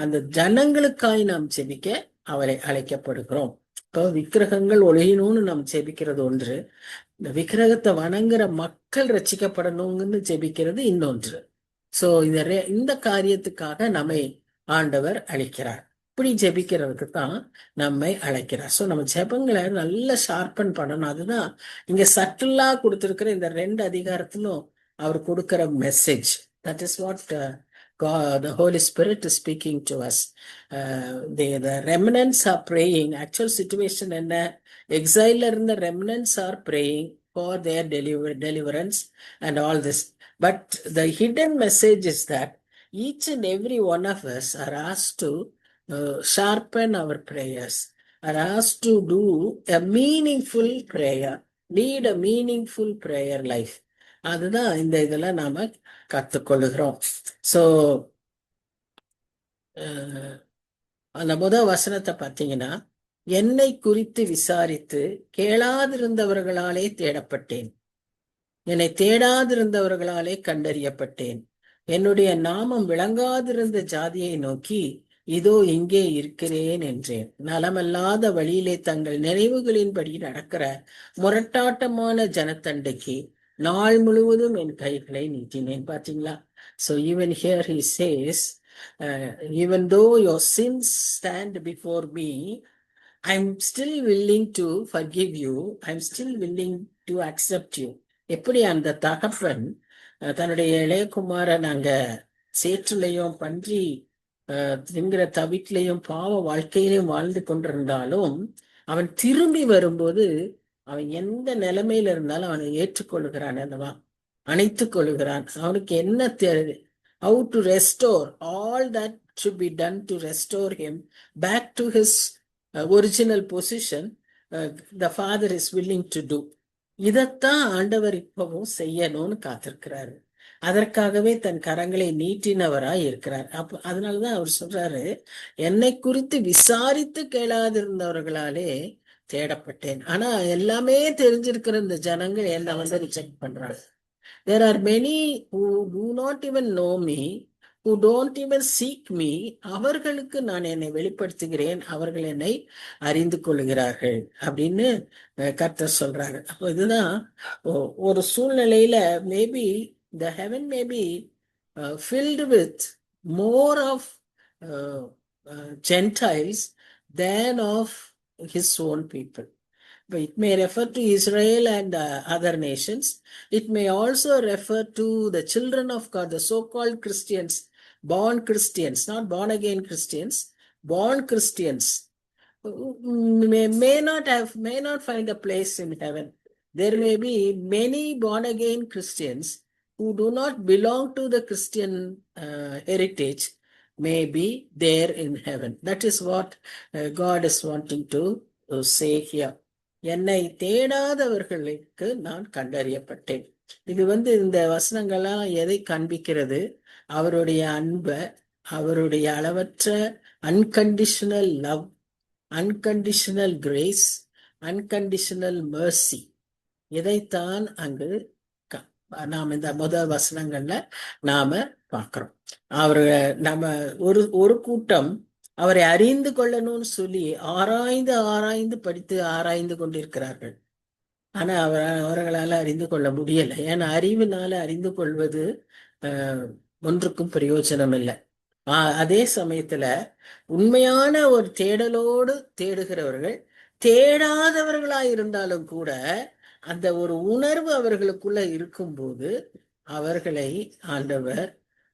அந்த ஜனங்களுக்காய் நாம் ஜெபிக்க அவரை அழைக்கப்படுகிறோம். இப்போ விக்கிரகங்கள் ஒழியணும்னு நாம் ஜெபிக்கிறது ஒன்று, இந்த விக்கிரகத்தை வணங்குற மக்கள் ரட்சிக்கப்படணும்னு ஜெபிக்கிறது இன்னொன்று. சோ இந்த காரியத்துக்காக நம்மை ஆண்டவர் அழைக்கிறார். இப்படி ஜெபிக்கிறதுக்கு தான் நம்மை அழைக்கிறார். சோ நம்ம ஜெபங்களை நல்ல ஷார்பன் பண்ணணும். அதுதான் இங்க சட்டிலா கொடுத்திருக்கிற இந்த 2 அதிகாரத்திலும் அவர் கொடுக்கிற message. That is what God, the Holy Spirit is speaking to us. The remnants are praying. Actual situation என்ன, எக்ஸைல இருந்த remnants are praying for their deliverance and all this. But the hidden message is that each and every one of us are asked to sharpen our prayers, are asked to do a meaningful prayer, lead a meaningful prayer life. அதுதான் இந்த இதெல்லாம் நாம கத்துக்கொள்ளுகிறோம். So அந்த முதல் வசனத்தை பார்த்தீங்கன்னா, என்னை குறித்து விசாரித்து கேளாதிருந்தவர்களாலே தேடப்பட்டேன், என்னை தேடாதிருந்தவர்களாலே கண்டறியப்பட்டேன். என்னுடைய நாமம் விளங்காதிருந்த ஜாதியை நோக்கி இதோ இங்கே இருக்கிறேன் என்றேன். நலமல்லாத வழியிலே தங்கள் நினைவுகளின்படி நடக்கிற முரட்டாட்டமான ஜனத்தண்டைக்கு நாள் முழுவதும் என் கைகளை நீட்டினேன். பாத்தீங்களா? So even here he says, even though your sins stand before me, I'm still willing to forgive you. I'm still willing to accept you. எப்படி அந்த தகப்பன் தன்னுடைய இளையகுமாரன் அங்க சேற்றுலையும் பன்றி திங்கிற தவிட்டிலையும் பாவ வாழ்க்கையிலையும் வாழ்ந்து கொண்டிருந்தாலும் அவன் திரும்பி வரும்போது அவன் எந்த நிலைமையில இருந்தாலும் அவனை ஏற்றுக்கொள்கிறான் அல்லவா, அணைத்துக் கொள்கிறான். அவனுக்கு என்ன தேவை? How to restore all that should be done to restore him back to his original position. The father is willing to do. இதத்தான் ஆண்டவர் இப்பவும் செய்யணும்னு காத்திருக்கிறாரு. அதற்காகவே தன் கரங்களை நீட்டினவராய் இருக்கிறார். அதனாலதான் அவர் சொல்றாரு, என்னை குறித்து விசாரித்து கேளாதிருந்தவர்களாலே தேடப்பட்டேன். ஆனா எல்லாமே தெரிஞ்சிருக்கிற இந்த ஜனங்கள் என்ன ரிஜெக்ட் பண்றாங்க. There are many who do not even know me, who don't even seek me. அவர்களுக்கு நான் என்னை வெளிப்படுத்துகிறேன், அவர்கள் என்னை அறிந்து கொள்கிறார்கள் அப்படின்னு கர்த்தர் சொல்றாரு. அப்போ இதுதான் ஒரு சூழ்நிலையில maybe the heaven may be filled with more of Gentiles than of his own people. It may refer to Israel and other nations. It may also refer to the children of God, the so-called Christians, born Christians, not born again Christians, born Christians, may not find a place in heaven. There may be many born again Christians who do not belong to the Christian heritage, may be there in heaven. That is what God is wanting to say here. என்னை தேடாதவர்களுக்கு நான் கண்டறியப்பட்டேன். இது இந்த வசனங்கள்லாம் எதை காண்பிக்கிறது? அவருடைய அன்பை, அவருடைய அளவற்ற unconditional love, unconditional grace, unconditional Mercy, இதைத்தான் அங்கு நாம் இந்த முதல் வசனங்கள்ல நாம பார்க்கிறோம். நம்ம ஒரு கூட்டம் அவரை அறிந்து கொள்ளணும்னு சொல்லி ஆராய்ந்து ஆராய்ந்து படித்து ஆராய்ந்து கொண்டிருக்கிறார்கள். ஆனா அவர்களால அறிந்து கொள்ள முடியல. ஏன்னா அறிவினால அறிந்து கொள்வது ஒன்றுக்கும் பிரயோஜனம் இல்லை. அதே சமயத்துல உண்மையான ஒரு தேடலோடு தேடுகிறவர்கள், தேடாதவர்களாய் இருந்தாலும் கூட அந்த ஒரு உணர்வு அவர்களுக்குள்ள இருக்கும்போது அவர்களை ஆண்டவர்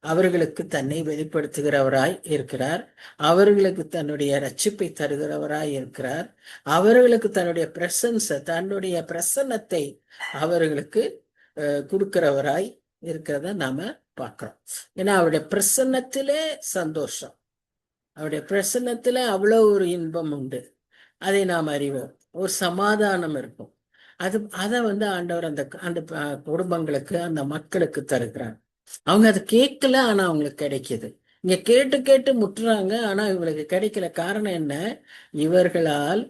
அவர்களுக்கு தன்னை வெளிப்படுத்துகிறவராய் இருக்கிறார். அவர்களுக்கு தன்னுடைய ரட்சிப்பை தருகிறவராய் இருக்கிறார். அவர்களுக்கு தன்னுடைய தன்னுடைய பிரசன்னத்தை அவர்களுக்கு கொடுக்கிறவராய் இருக்கிறத நாம பார்க்கிறோம். ஏன்னா அவருடைய பிரசன்னத்திலே சந்தோஷம், அவருடைய பிரசன்னத்துல அவ்வளவு ஒரு இன்பம் உண்டு. அதை நாம் அறிவோம். ஒரு சமாதானம் இருக்கும். அதை ஆண்டவர் அந்த அந்த குடும்பங்களுக்கு, அந்த மக்களுக்கு தருகிறார். அவங்க அதை கேட்கல, ஆனா அவங்களுக்கு கிடைக்குது. இங்க கேட்டு கேட்டு முட்டுறாங்க, ஆனா இவங்களுக்கு கிடைக்கல. காரணம் என்ன? இவர்களால்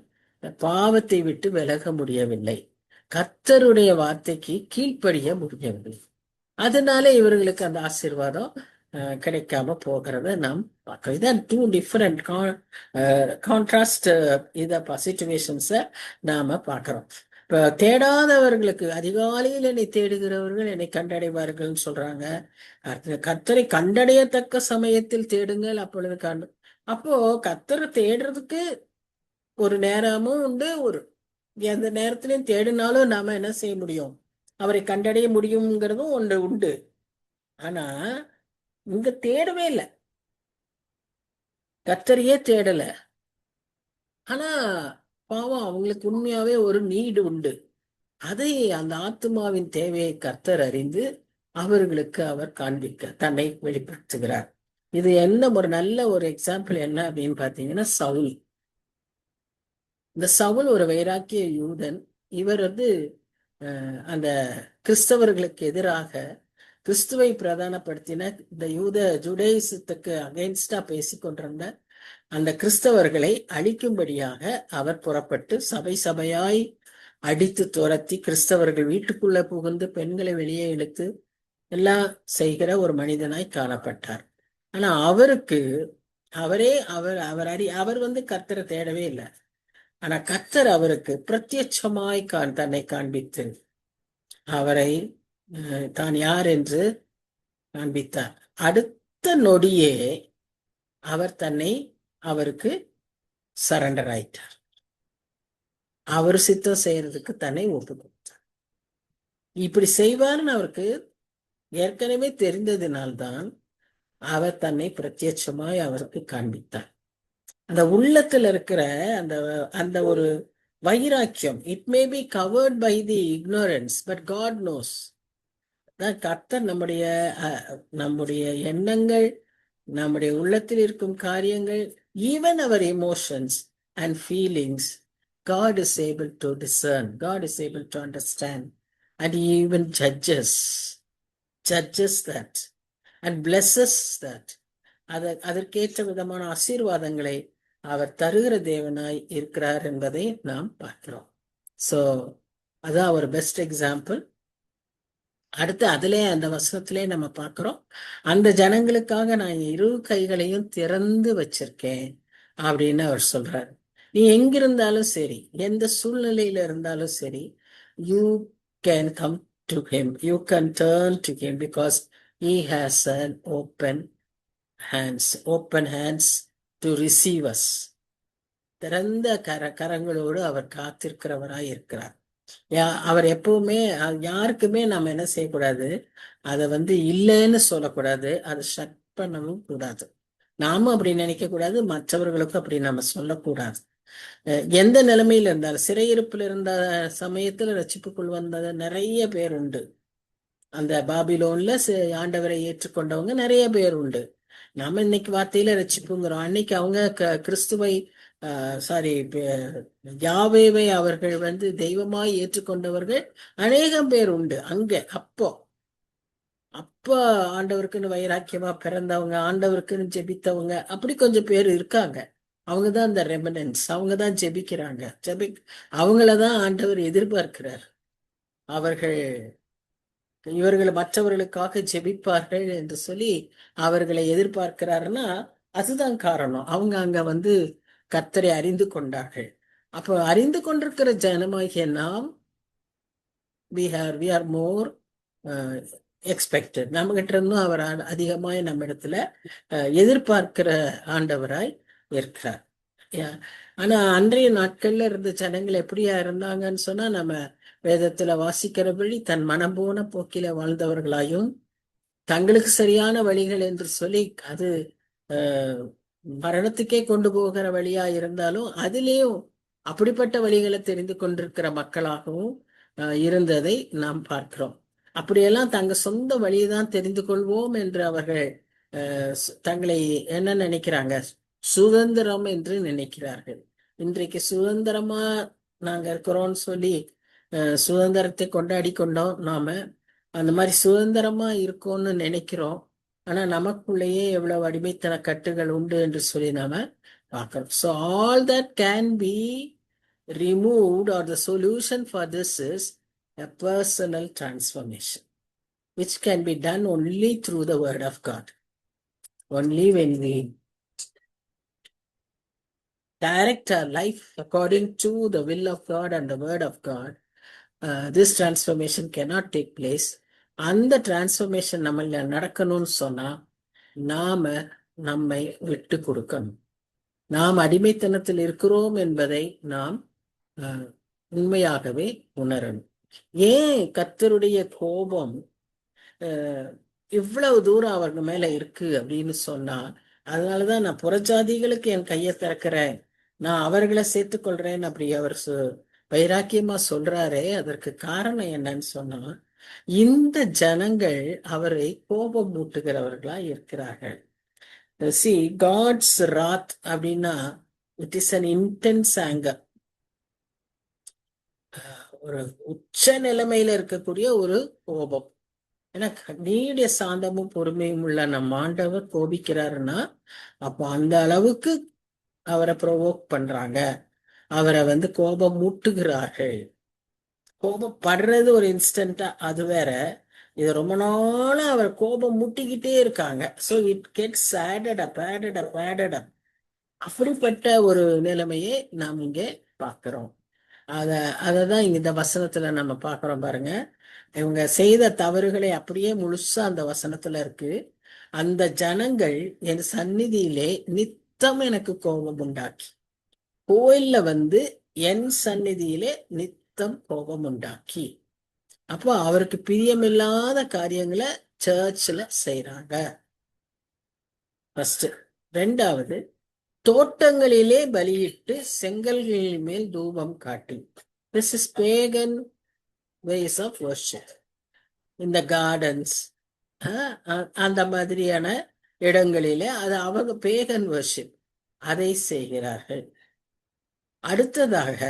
பாவத்தை விட்டு விலக முடியவில்லை, கர்த்தருடைய வார்த்தைக்கு கீழ்ப்படிய முடியவில்லை. அதனால இவர்களுக்கு அந்த ஆசீர்வாதம் கிடைக்காம போகிறத நாம் பார்க்கிறோம். இதான் டூ டிஃபரெண்ட் கான்ட்ராஸ்ட் சிச்சுவேஷன்ஸை நாம பார்க்கிறோம். இப்ப தேடாதவர்களுக்கு, அதிகாலையில் என்னை தேடுகிறவர்கள் என்னை கண்டடைவார்கள் சொல்றாங்க. கர்த்தரை கண்டடையத்தக்க சமயத்தில் தேடுங்கள், அப்பொழுது அப்போ கர்த்தரை தேடுறதுக்கு ஒரு நேரமும் உண்டு. எந்த நேரத்திலையும் தேடினாலும் நாம என்ன செய்ய முடியும்? அவரை கண்டடைய முடியுங்கிறதும் ஒன்று உண்டு. ஆனா இங்க தேடவே இல்லை, கர்த்தரையே தேடல. ஆனா பாவம், அவங்களுக்கு உண்மையாவே ஒரு நீடு உண்டு. அதை, அந்த ஆத்மாவின் தேவையை கர்த்தர் அறிந்து அவர்களுக்கு அவர் தன்னை வெளிப்படுத்துகிறார். இது என்ன ஒரு நல்ல ஒரு எக்ஸாம்பிள் என்ன அப்படின்னு பாத்தீங்கன்னா, சவுல். இந்த சவுல் ஒரு வைராக்கிய யூதன். இவர் அந்த கிறிஸ்தவர்களுக்கு எதிராக, கிறிஸ்துவை பிரதானப்படுத்தின இந்த ஜுடைசத்துக்கு அகைன்ஸ்டா பேசிக்கொண்டிருந்த அந்த கிறிஸ்தவர்களை அழிக்கும்படியாக அவர் புறப்பட்டு சபையாய் அடித்து துரத்தி, கிறிஸ்தவர்கள் வீட்டுக்குள்ள புகுந்து பெண்களை வெளியே இழுத்து எல்லாம் செய்கிற ஒரு மனிதனாய் காணப்பட்டார். ஆனா அவருக்கு அவர் கர்த்தரை தேடவே இல்லை. ஆனா கர்த்தர் அவருக்கு பிரத்யட்சமாய் தன்னை காண்பித்து அவரை தான் யார் என்று காண்பித்தார். அடுத்த நொடியே அவர் அவருக்கு சரண்டர் ஆயிட்டார். அவர் சித்தம் செய்யறதுக்கு தன்னை ஒப்பு கொடுத்தார். இப்படி செய்வார்னு அவருக்கு ஏற்கனவே தெரிந்ததினால்தான் அவர் தன்னை பிரத்யட்சமாய் அவருக்கு காண்பித்தார். அந்த உள்ளத்துல இருக்கிற அந்த அந்த ஒரு வைராக்கியம், it may be covered by the ignorance, but God knows. கர்த்தர் நம்முடைய எண்ணங்கள், நம்முடைய உள்ளத்தில் இருக்கும் காரியங்கள், ஈவன் அவர் emotions and feelings, God is able to discern, God is able to understand, and he even judges that and blesses that. அதற்கேற்ற விதமான ஆசீர்வாதங்களை அவர் தருகிற தேவனாய் இருக்கிறார் என்பதை நாம் பார்க்கிறோம். சோ அதான் ஒரு பெஸ்ட் எக்ஸாம்பிள். அடுத்து அதிலே அந்த வசனத்திலே நம்ம பார்க்கிறோம், அந்த ஜனங்களுக்காக நான் இரு கைகளையும் திறந்து வச்சிருக்கேன் அப்படின்னு அவர் சொல்றாரு. நீ எங்கிருந்தாலும் சரி, எந்த சூழ்நிலையில இருந்தாலும் சரி, you can come to him, you can turn to him, because he has an open hands to receive us. திறந்த கரங்களோடு அவர் காத்திருக்கிறவராய் இருக்கிறார். அவர் எப்பவுமே யாருக்குமே நம்ம என்ன செய்யக்கூடாது, அதை இல்லைன்னு சொல்லக்கூடாது, அதை ஷட் பண்ணவும் கூடாது. நாமும் அப்படி நினைக்க கூடாது, மற்றவர்களுக்கும் அப்படி நம்ம சொல்லக்கூடாது. எந்த நிலைமையில இருந்தாலும், சிறையிருப்பில் இருந்த சமயத்துல ரட்சிப்புக்குள் வந்த நிறைய பேர் உண்டு. அந்த பாபிலோன்ல ஆண்டவரை ஏற்றுக்கொண்டவங்க நிறைய பேர் உண்டு. நாம இன்னைக்கு வார்த்தையில ரட்சிப்புங்கிறோம். அன்னைக்கு அவங்க கிறிஸ்துவை யாவேவை அவர்கள் தெய்வமாய் ஏற்றுக்கொண்டவர்கள் அநேகம் பேர் உண்டு அங்க. அப்ப ஆண்டவருக்குன்னு வைராக்கியமா பிறந்தவங்க, ஆண்டவருக்குன்னு ஜெபித்தவங்க, அப்படி கொஞ்சம் பேர் இருக்காங்க. அவங்கதான் அந்த ரெமனன்ஸ், அவங்கதான் ஜெபிக்கிறாங்க. அவங்களதான் ஆண்டவர் எதிர்பார்க்கிறார். இவர்கள் மற்றவர்களுக்காக ஜெபிப்பார்கள் என்று சொல்லி அவர்களை எதிர்பார்க்கிறாருன்னா அதுதான் காரணம். அவங்க அங்க கர்த்தரை அறிந்து கொண்டார்கள். அப்போ அறிந்து கொண்டிருக்கிற ஜனமாகிய நாம் we are more எக்ஸ்பெக்டட், நம்ம கிட்ட இருந்தும் அவர் அதிகமாய் நம்ம இடத்துல எதிர்பார்க்கிற ஆண்டவராய் இருக்கிறார். ஆனா அன்றைய நாட்கள்ல இருந்த ஜனங்கள் எப்படியா இருந்தாங்கன்னு சொன்னா, நம்ம வேதத்துல வாசிக்கிறபடி தன் மனம் போன போக்கில வாழ்ந்தவர்களாயும், தங்களுக்கு சரியான வழிகள் என்று சொல்லி அது அஹ் மரணத்துக்கே கொண்டு போகிற வழியா இருந்தாலும் அதிலேயும் அப்படிப்பட்ட வழிகளை தெரிந்து கொண்டிருக்கிற மக்களாகவும் இருந்ததை நாம் பார்க்கிறோம். அப்படியெல்லாம் தங்க சொந்த வழியைதான் தெரிந்து கொள்வோம் என்று அவர்கள் தங்களை என்ன நினைக்கிறாங்க, சுதந்திரம் என்று நினைக்கிறார்கள். இன்றைக்கு சுதந்திரமா நாங்க இருக்கிறோம்னு சொல்லி சுதந்திரத்தை கொண்டாடி கொண்டோம். நாம அந்த மாதிரி சுதந்திரமா இருக்கோம்னு நினைக்கிறோம். ஆனா நமக்குள்ளேயே எவ்வளவு அடிமைத்தன கட்டுகள் உண்டு என்று சொல்லி நாம பார்க்கிறோம். So all that can be removed, or the solution for this is a personal transformation, which can be done only through the word of God. Only when we direct our life according to the will of God and the word of God, this transformation cannot take place. அந்த transformation நம்மள நடக்கணும்னு சொன்னா நாம நம்மை விட்டு கொடுக்கணும். நாம் அடிமைத்தனத்தில் இருக்கிறோம் என்பதை நாம் உண்மையாகவே உணரணும். ஏன் கர்த்தருடைய கோபம் இவ்வளவு தூரம் அவங்க மேல இருக்கு அப்படின்னு சொன்னா, அதனாலதான் நான் புறஜாதிகளுக்கு என் கையை திறக்கிறேன், நான் அவர்களை சேர்த்துக்கொள்றேன் அப்படி அவர் வைராக்கியமா சொல்றாரே. அதற்கு காரணம் என்னன்னு சொன்னா, இந்த ஜனங்கள் அவரை கோபம் மூட்டுகிறவர்களா இருக்கிறார்கள். See, God's wrath அப்படின்னா it is an intense anger. ஒரு உச்ச நிலைமையில இருக்கக்கூடிய ஒரு கோபம். ஏன்னா நீடிய சாந்தமும் பொறுமையும் உள்ள நம் ஆண்டவர் கோபிக்கிறாருன்னா அப்போ அந்த அளவுக்கு அவரை ப்ரொவோக் பண்றாங்க, அவரை கோபம் மூட்டுகிறார்கள். கோபப்படுறது ஒரு இன்ஸ்டன்டா அது வேற, இது ரொம்ப நாளா அவர் கோபம் மூட்டிக்கிட்டே இருக்காங்க. So it gets added up, added up, added up. அப்படிப்பட்ட ஒரு நிலைமையை நாம் இங்கே பார்க்கிறோம். அததான் இந்த வசனத்துல நம்ம பார்க்கிறோம் பாருங்க. இவங்க செய்த தவறுகளை அப்படியே முழுசா அந்த வசனத்துல இருக்கு. அந்த ஜனங்கள் என் சந்நிதியிலே நித்தம் எனக்கு கோபம் உண்டாக்கி, கோயில்ல என் சந்நிதியிலே நித்தம் கோபம் உண்டாக்கி, அப்போ அவருக்கு பிரியமில்லாத காரியங்களை சர்ச்ல செய்யறாங்க. ஃபர்ஸ்ட். ரெண்டாவது, தோட்டங்களிலே பலியிட்டு செங்கல்களின் மேல் தூபம் காட்டி, this is pagan ways of worship. இந்த கார்டன்ஸ் அந்த மாதிரியான இடங்களிலே அது அவங்க பேகன் வர்ஷிப், அதை செய்கிறார்கள். அடுத்ததாக,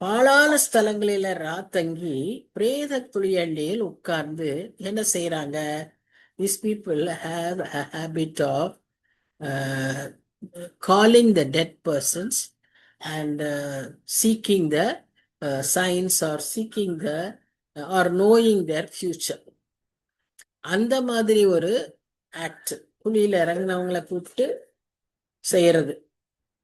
பாழான ஸ்தலங்களில ராத்தங்கி பிரேத குழியண்டியில் உட்கார்ந்து என்ன செய்யறாங்க? These people have a habit of calling the dead persons and seeking the signs, or seeking the or knowing their future. அந்த மாதிரி ஒரு ஆக்ட், குழியில இறங்கினவங்களை கூப்பிட்டு செய்யறது.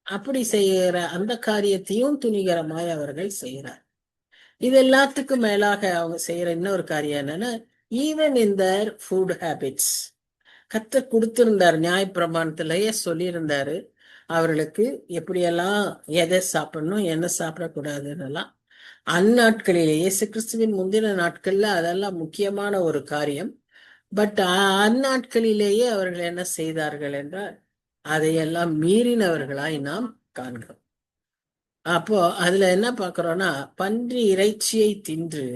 அப்படி செய்யற அந்த காரியத்தையும் துணிகரமாய் அவர்கள் செய்யறார். இது எல்லாத்துக்கும் மேலாக அவங்க செய்யற இன்னொரு காரியம் என்னன்னா, even in their food habits, கர்த்தர் கொடுத்திருந்தார், நியாயப்பிரமாணத்திலேயே சொல்லியிருந்தாரு அவர்களுக்கு எப்படியெல்லாம் எதை சாப்பிடணும் என்ன சாப்பிடக்கூடாதுன்னு. அந்நாட்களிலே, இயேசு கிறிஸ்துவின் முந்தின நாட்கள்ல அதெல்லாம் முக்கியமான ஒரு காரியம். பட் அந்நாட்களிலேயே அவர்கள் என்ன செய்தார்கள் என்றால் அதையெல்லாம் மீறினவர்களாய் நாம் காண்கிறோம். அப்போ அதுல என்ன பார்க்கிறோம்னா, பன்றி இறைச்சியை தின்று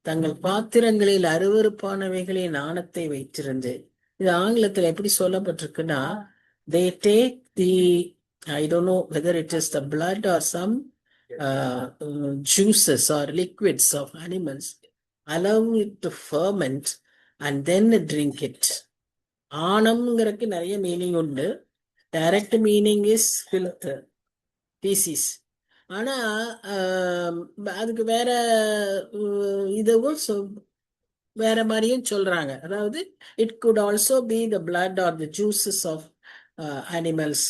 தங்கள் பாத்திரங்களில் அருவருப்பானவைகளின் நாணத்தை வைத்திருந்து, இது ஆங்கிலத்துல எப்படி சொல்லப்பட்டிருக்குன்னா, they take the, I don't know whether it is the blood or some juices or liquids of animals, allow it to ferment and then drink it. ஆணம்ங்கிறதுக்கு நிறைய மீனிங் உண்டு. Direct meaning is filth, feces. ஆனா அதுக்கு வேற இதுவும் வேற மாதிரியும் சொல்றாங்க. அதாவது it could also be the blood or the juices of animals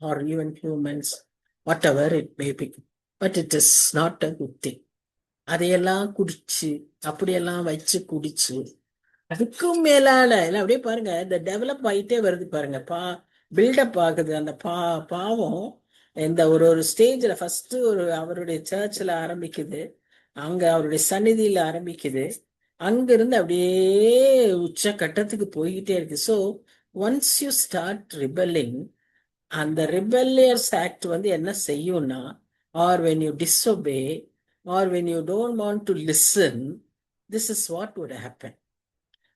or even humans, whatever it may be, but it is not a good thing. அதையெல்லாம் குடிச்சு, அப்படியெல்லாம் வச்சு குடிச்சு அதுக்கும் மேலான இல்ல அப்படியே பாருங்க, இந்த டெவலப் ஆயிட்டே வருது பாருங்க. பில்டப் ஆகுது அந்த பாவம். இந்த ஒரு ஒரு ஸ்டேஜ்ல ஃபர்ஸ்ட் ஒரு அவருடைய சர்ச்சில் ஆரம்பிக்குது, அங்க அவருடைய சந்நிதியில ஆரம்பிக்குது, அங்கிருந்து அப்படியே உச்ச கட்டத்துக்கு போய்கிட்டே இருக்கு. So once you start rebelling, அந்த ரிபெல்லியஸ் ஆக்ட் வந்து என்ன செய்யும்னா, or when you disobey, or when you don't want to listen, this is what would happen.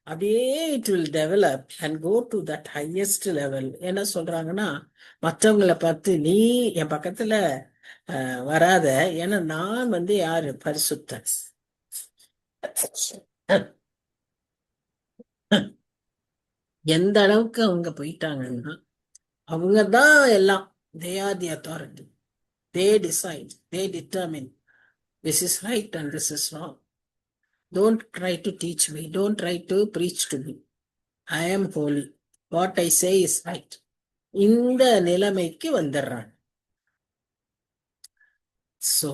அப்படியே it will develop and go to that highest level. என்ன சொல்றாங்கன்னா, மற்றவங்களை பார்த்து நீ என் பக்கத்துல வராத, ஏன்னா நான் வந்து யாரு, பரிசுத்தன். எந்த அளவுக்கு அவங்க போயிட்டாங்கன்னா, அவங்க தான் எல்லாம். They are the authority. They decide, they determine this is right and this is wrong. Don't try to teach me, don't try to preach to me. I am holy, what I say is right. இந்த நிலைமைக்கு வந்துடுறாங்க. So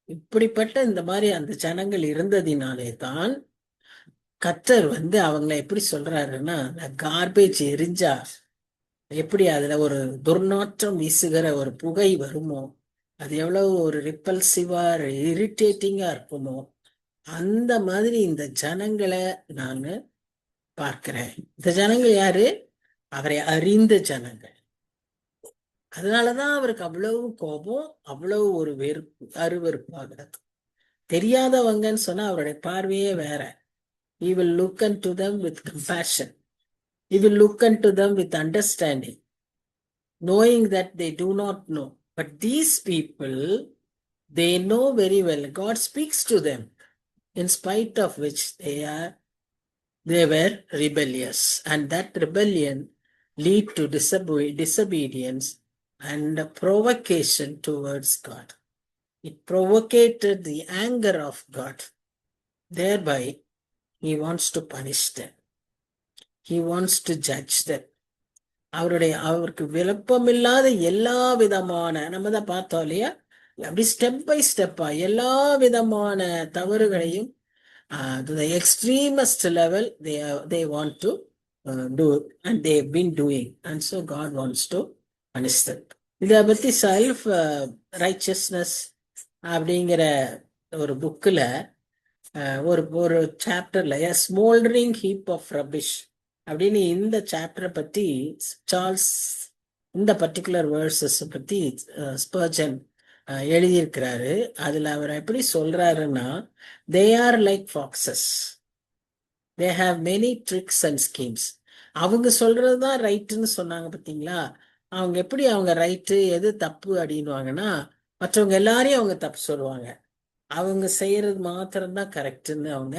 இப்படிப்பட்ட இந்த மாதிரி அந்த ஜனங்கள் இருந்ததினாலே தான் கர்த்தர் வந்து அவங்கள எப்படி சொல்றாருன்னா, கார்பேஜ் எரிஞ்சா எப்படி அதுல ஒரு துர்நாற்றம் வீசுகிற ஒரு புகை வருமோ, அது எவ்வளவு ஒரு ரிப்பல்சிவா இரிட்டேட்டிங்கா இருக்குமோ, அந்த மாதிரி இந்த ஜனங்களை நான் பார்க்கிறேன். இந்த ஜனங்கள் யாரு? அவரை அறிந்த ஜனங்கள். அதனாலதான் அவருக்கு அவ்வளவு கோபம், அவ்வளவு ஒரு வெறுப்பு, அருவருப்பாகிறது. தெரியாதவங்கன்னு சொன்னா அவருடைய பார்வையே வேற. He will look unto them with compassion. He will look unto them with understanding, knowing that they do not know. But these people, they know very well. God speaks to them, in spite of which they were rebellious. And that rebellion lead to disobedience and provocation towards God. It provoked the anger of God. Thereby, He wants to punish them. He wants to judge them. அவருக்கு விருப்பமில்லாத எல்லா விதமான, நம்ம தான் பார்த்தோம் இல்லையா, அப்படி step by ஸ்டெப்பா எல்லா விதமான தவறுகளையும் to the extremist level they want to do, and they have been doing, and so God wants to punish them. இதை பத்தி செல்ஃப் ரைச்சஸ்னஸ் அப்படிங்கிற ஒரு புக்கில் ஒரு ஒரு சாப்டர்ல ஸ்மோல்டரிங் ஹீப் ஆஃப் ரபிஷ் அப்படின்னு இந்த சாப்டரை பத்தி சார்ல்ஸ் இந்த பர்டிகுலர் வேர்சஸ் பத்தி ஸ்பர்ஜன் எழுதியிருக்கிறாரு. அதுல அவர் எப்படி சொல்றாருன்னா, they are like foxes, they have many tricks and schemes. அவங்க சொல்றதுதான் ரைட்டுன்னு சொன்னாங்க பார்த்தீங்களா. அவங்க எப்படி அவங்க ரைட்டு எது தப்பு அப்படின்வாங்கன்னா, மற்றவங்க எல்லாரையும் அவங்க தப்பு சொல்லுவாங்க, அவங்க செய்யறது மாத்திரம்தான் கரெக்டுன்னு அவங்க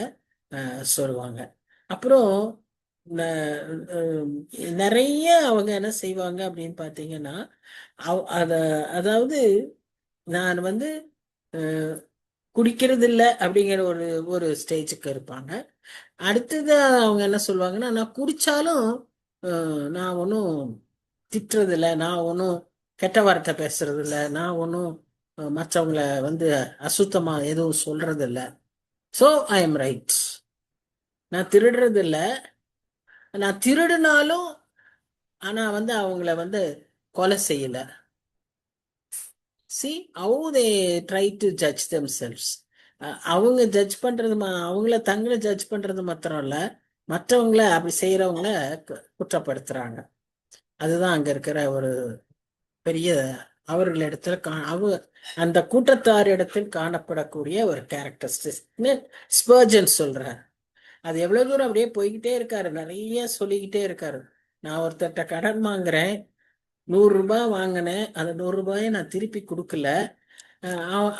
சொல்லுவாங்க. அப்புறம் நிறைய அவங்க என்ன செய்வாங்க அப்படின்னு பார்த்தீங்கன்னா, அதாவது நான் வந்து குடிக்கிறது இல்லை அப்படிங்கிற ஒரு ஒரு ஸ்டேஜுக்கு இருப்பாங்க. அடுத்தது அவங்க என்ன சொல்லுவாங்கன்னா, நான் குடிச்சாலும் நான் ஒன்றும் திட்டுறது இல்லை, நான் ஒன்றும் கெட்ட வார்த்தை பேசுறது இல்லை, நான் ஒன்றும் மற்றவங்கள வந்து அசுத்தமா எதுவும் சொல்றது இல்லை. So I am right. நான் திருடுறது இல்லை, நான் திருடுனாலும் ஆனா வந்து அவங்கள வந்து கொலை செய்யல. See how they try to judge themselves. அவங்க ஜட்ஜ் பண்றது அவங்கள தங்களை ஜட்ஜ் பண்றது மாத்திரம் இல்ல, மற்றவங்கள அப்படி செய்யறவங்கள குற்றப்படுத்துறாங்க. அதுதான் அங்க இருக்கிற ஒரு பெரிய அவர்களிடத்துல அந்த கூட்டத்தார் இடத்தில் காணப்படக்கூடிய ஒரு கேரக்டரிஸ்டிக் ஸ்பர்ஜன் சொல்றாரு. அது எவ்வளவு தூரம் அப்படியே போய்கிட்டே இருக்காரு, நிறைய சொல்லிக்கிட்டே இருக்காரு. நான் ஒருத்தர்கிட்ட கடன் வாங்குறேன், 100 ரூபாய் வாங்கினேன், அந்த 100 ரூபாயை நான் திருப்பி கொடுக்கல.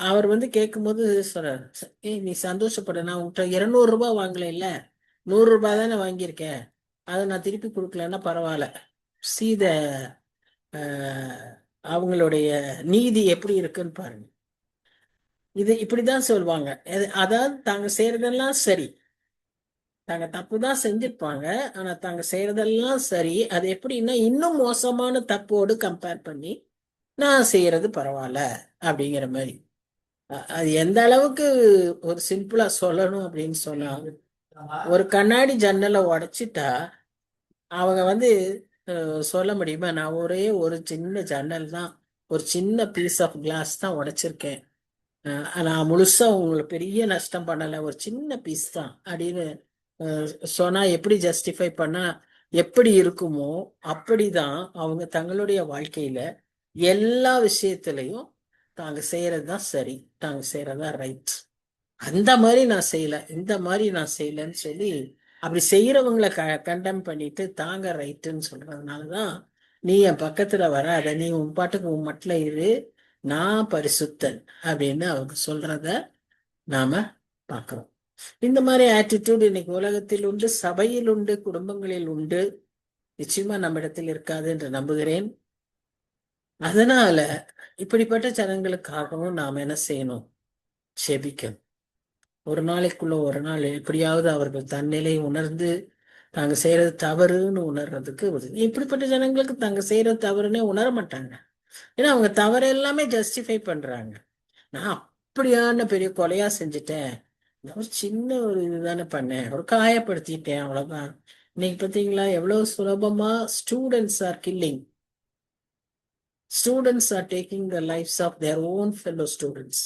அவர் வந்து கேட்கும்போது சொல்றாரு, நீ சந்தோஷப்பட, நான் உங்கள்கிட்ட 200 ரூபாய் வாங்கல, இல்ல 100 ரூபாய் தானே வாங்கியிருக்கேன், அதை நான் திருப்பி கொடுக்கலன்னா பரவாயில்ல. சீத அவங்களுடைய நீதி எப்படி இருக்குன்னு பாருங்க. இது இப்படிதான் சொல்லுவாங்க. அதாவது தாங்க செய்யறதெல்லாம் சரி, தாங்க தப்பு தான் செஞ்சிருப்பாங்க, ஆனா தாங்க செய்யறதெல்லாம் சரி. அது எப்படின்னா, இன்னும் மோசமான தப்போடு கம்பேர் பண்ணி நான் செய்யறது பரவாயில்ல அப்படிங்கிற மாதிரி. அது எந்த அளவுக்கு ஒரு சிம்பிளா சொல்லணும் அப்படின்னு சொன்னா, ஒரு கண்ணாடி ஜன்னலை உடைச்சிட்டா அவங்க வந்து சொல்ல முடியுமா, நான் ஒரே ஒரு சின்ன ஜன்னல் தான், ஒரு சின்ன பீஸ் ஆஃப் கிளாஸ் தான் உடைச்சிருக்கேன், நான் முழுசா உங்களுக்கு பெரிய நஷ்டம் பண்ணல, ஒரு சின்ன பீஸ் தான் அப்படின்னு அஹ், சொன்னா எப்படி ஜஸ்டிஃபை பண்ணா எப்படி இருக்குமோ, அப்படிதான் அவங்க தங்களுடைய வாழ்க்கையில எல்லா விஷயத்திலையும் தாங்க செய்யறதுதான் சரி, தாங்க செய்யறதுதான் ரைட், அந்த மாதிரி நான் செய்யல, இந்த மாதிரி நான் செய்யலன்னு சொல்லி அப்படி செய்யறவங்களை கண்டம் பண்ணிட்டு தாங்க ரைட்டுன்னு சொல்றதுனாலதான் நீ என் பக்கத்துல வராத, நீ உன் பாட்டுக்கு உன் மட்டும் இரு, நான் பரிசுத்தன் அப்படின்னு அவங்க சொல்றத நாம பார்க்கிறோம். இந்த மாதிரி ஆட்டிடியூட் இன்னைக்கு உலகத்தில் உண்டு, சபையில் உண்டு, குடும்பங்களில் உண்டு, நிச்சயமா நம்மிடத்தில் இருக்காது என்று நம்புகிறேன். அதனால இப்படிப்பட்ட ஜனங்களுக்காகவும் நாம் என்ன செய்யணும், செபிக்கணும். ஒரு நாளைக்குள்ள ஒரு நாள் எப்படியாவது அவர்கள் தன்னிலை உணர்ந்து தாங்க செய்யறது தவறுன்னு உணர்றதுக்கு இப்படிப்பட்ட ஜனங்களுக்கு தாங்க செய்யறது தவறுன்னே உணர மாட்டாங்க. ஏன்னா அவங்க தவறு எல்லாமே ஜஸ்டிஃபை பண்றாங்க. நான் அப்படியான பெரிய கொலையா செஞ்சுட்டேன், ஒரு சின்ன ஒரு இதுதானே பண்ணேன், ஒரு காயப்படுத்திட்டேன், அவ்வளவுதான். இன்னைக்கு பாத்தீங்களா எவ்வளவு சுலபமா students are killing, students are taking the lifes of their own fellow students.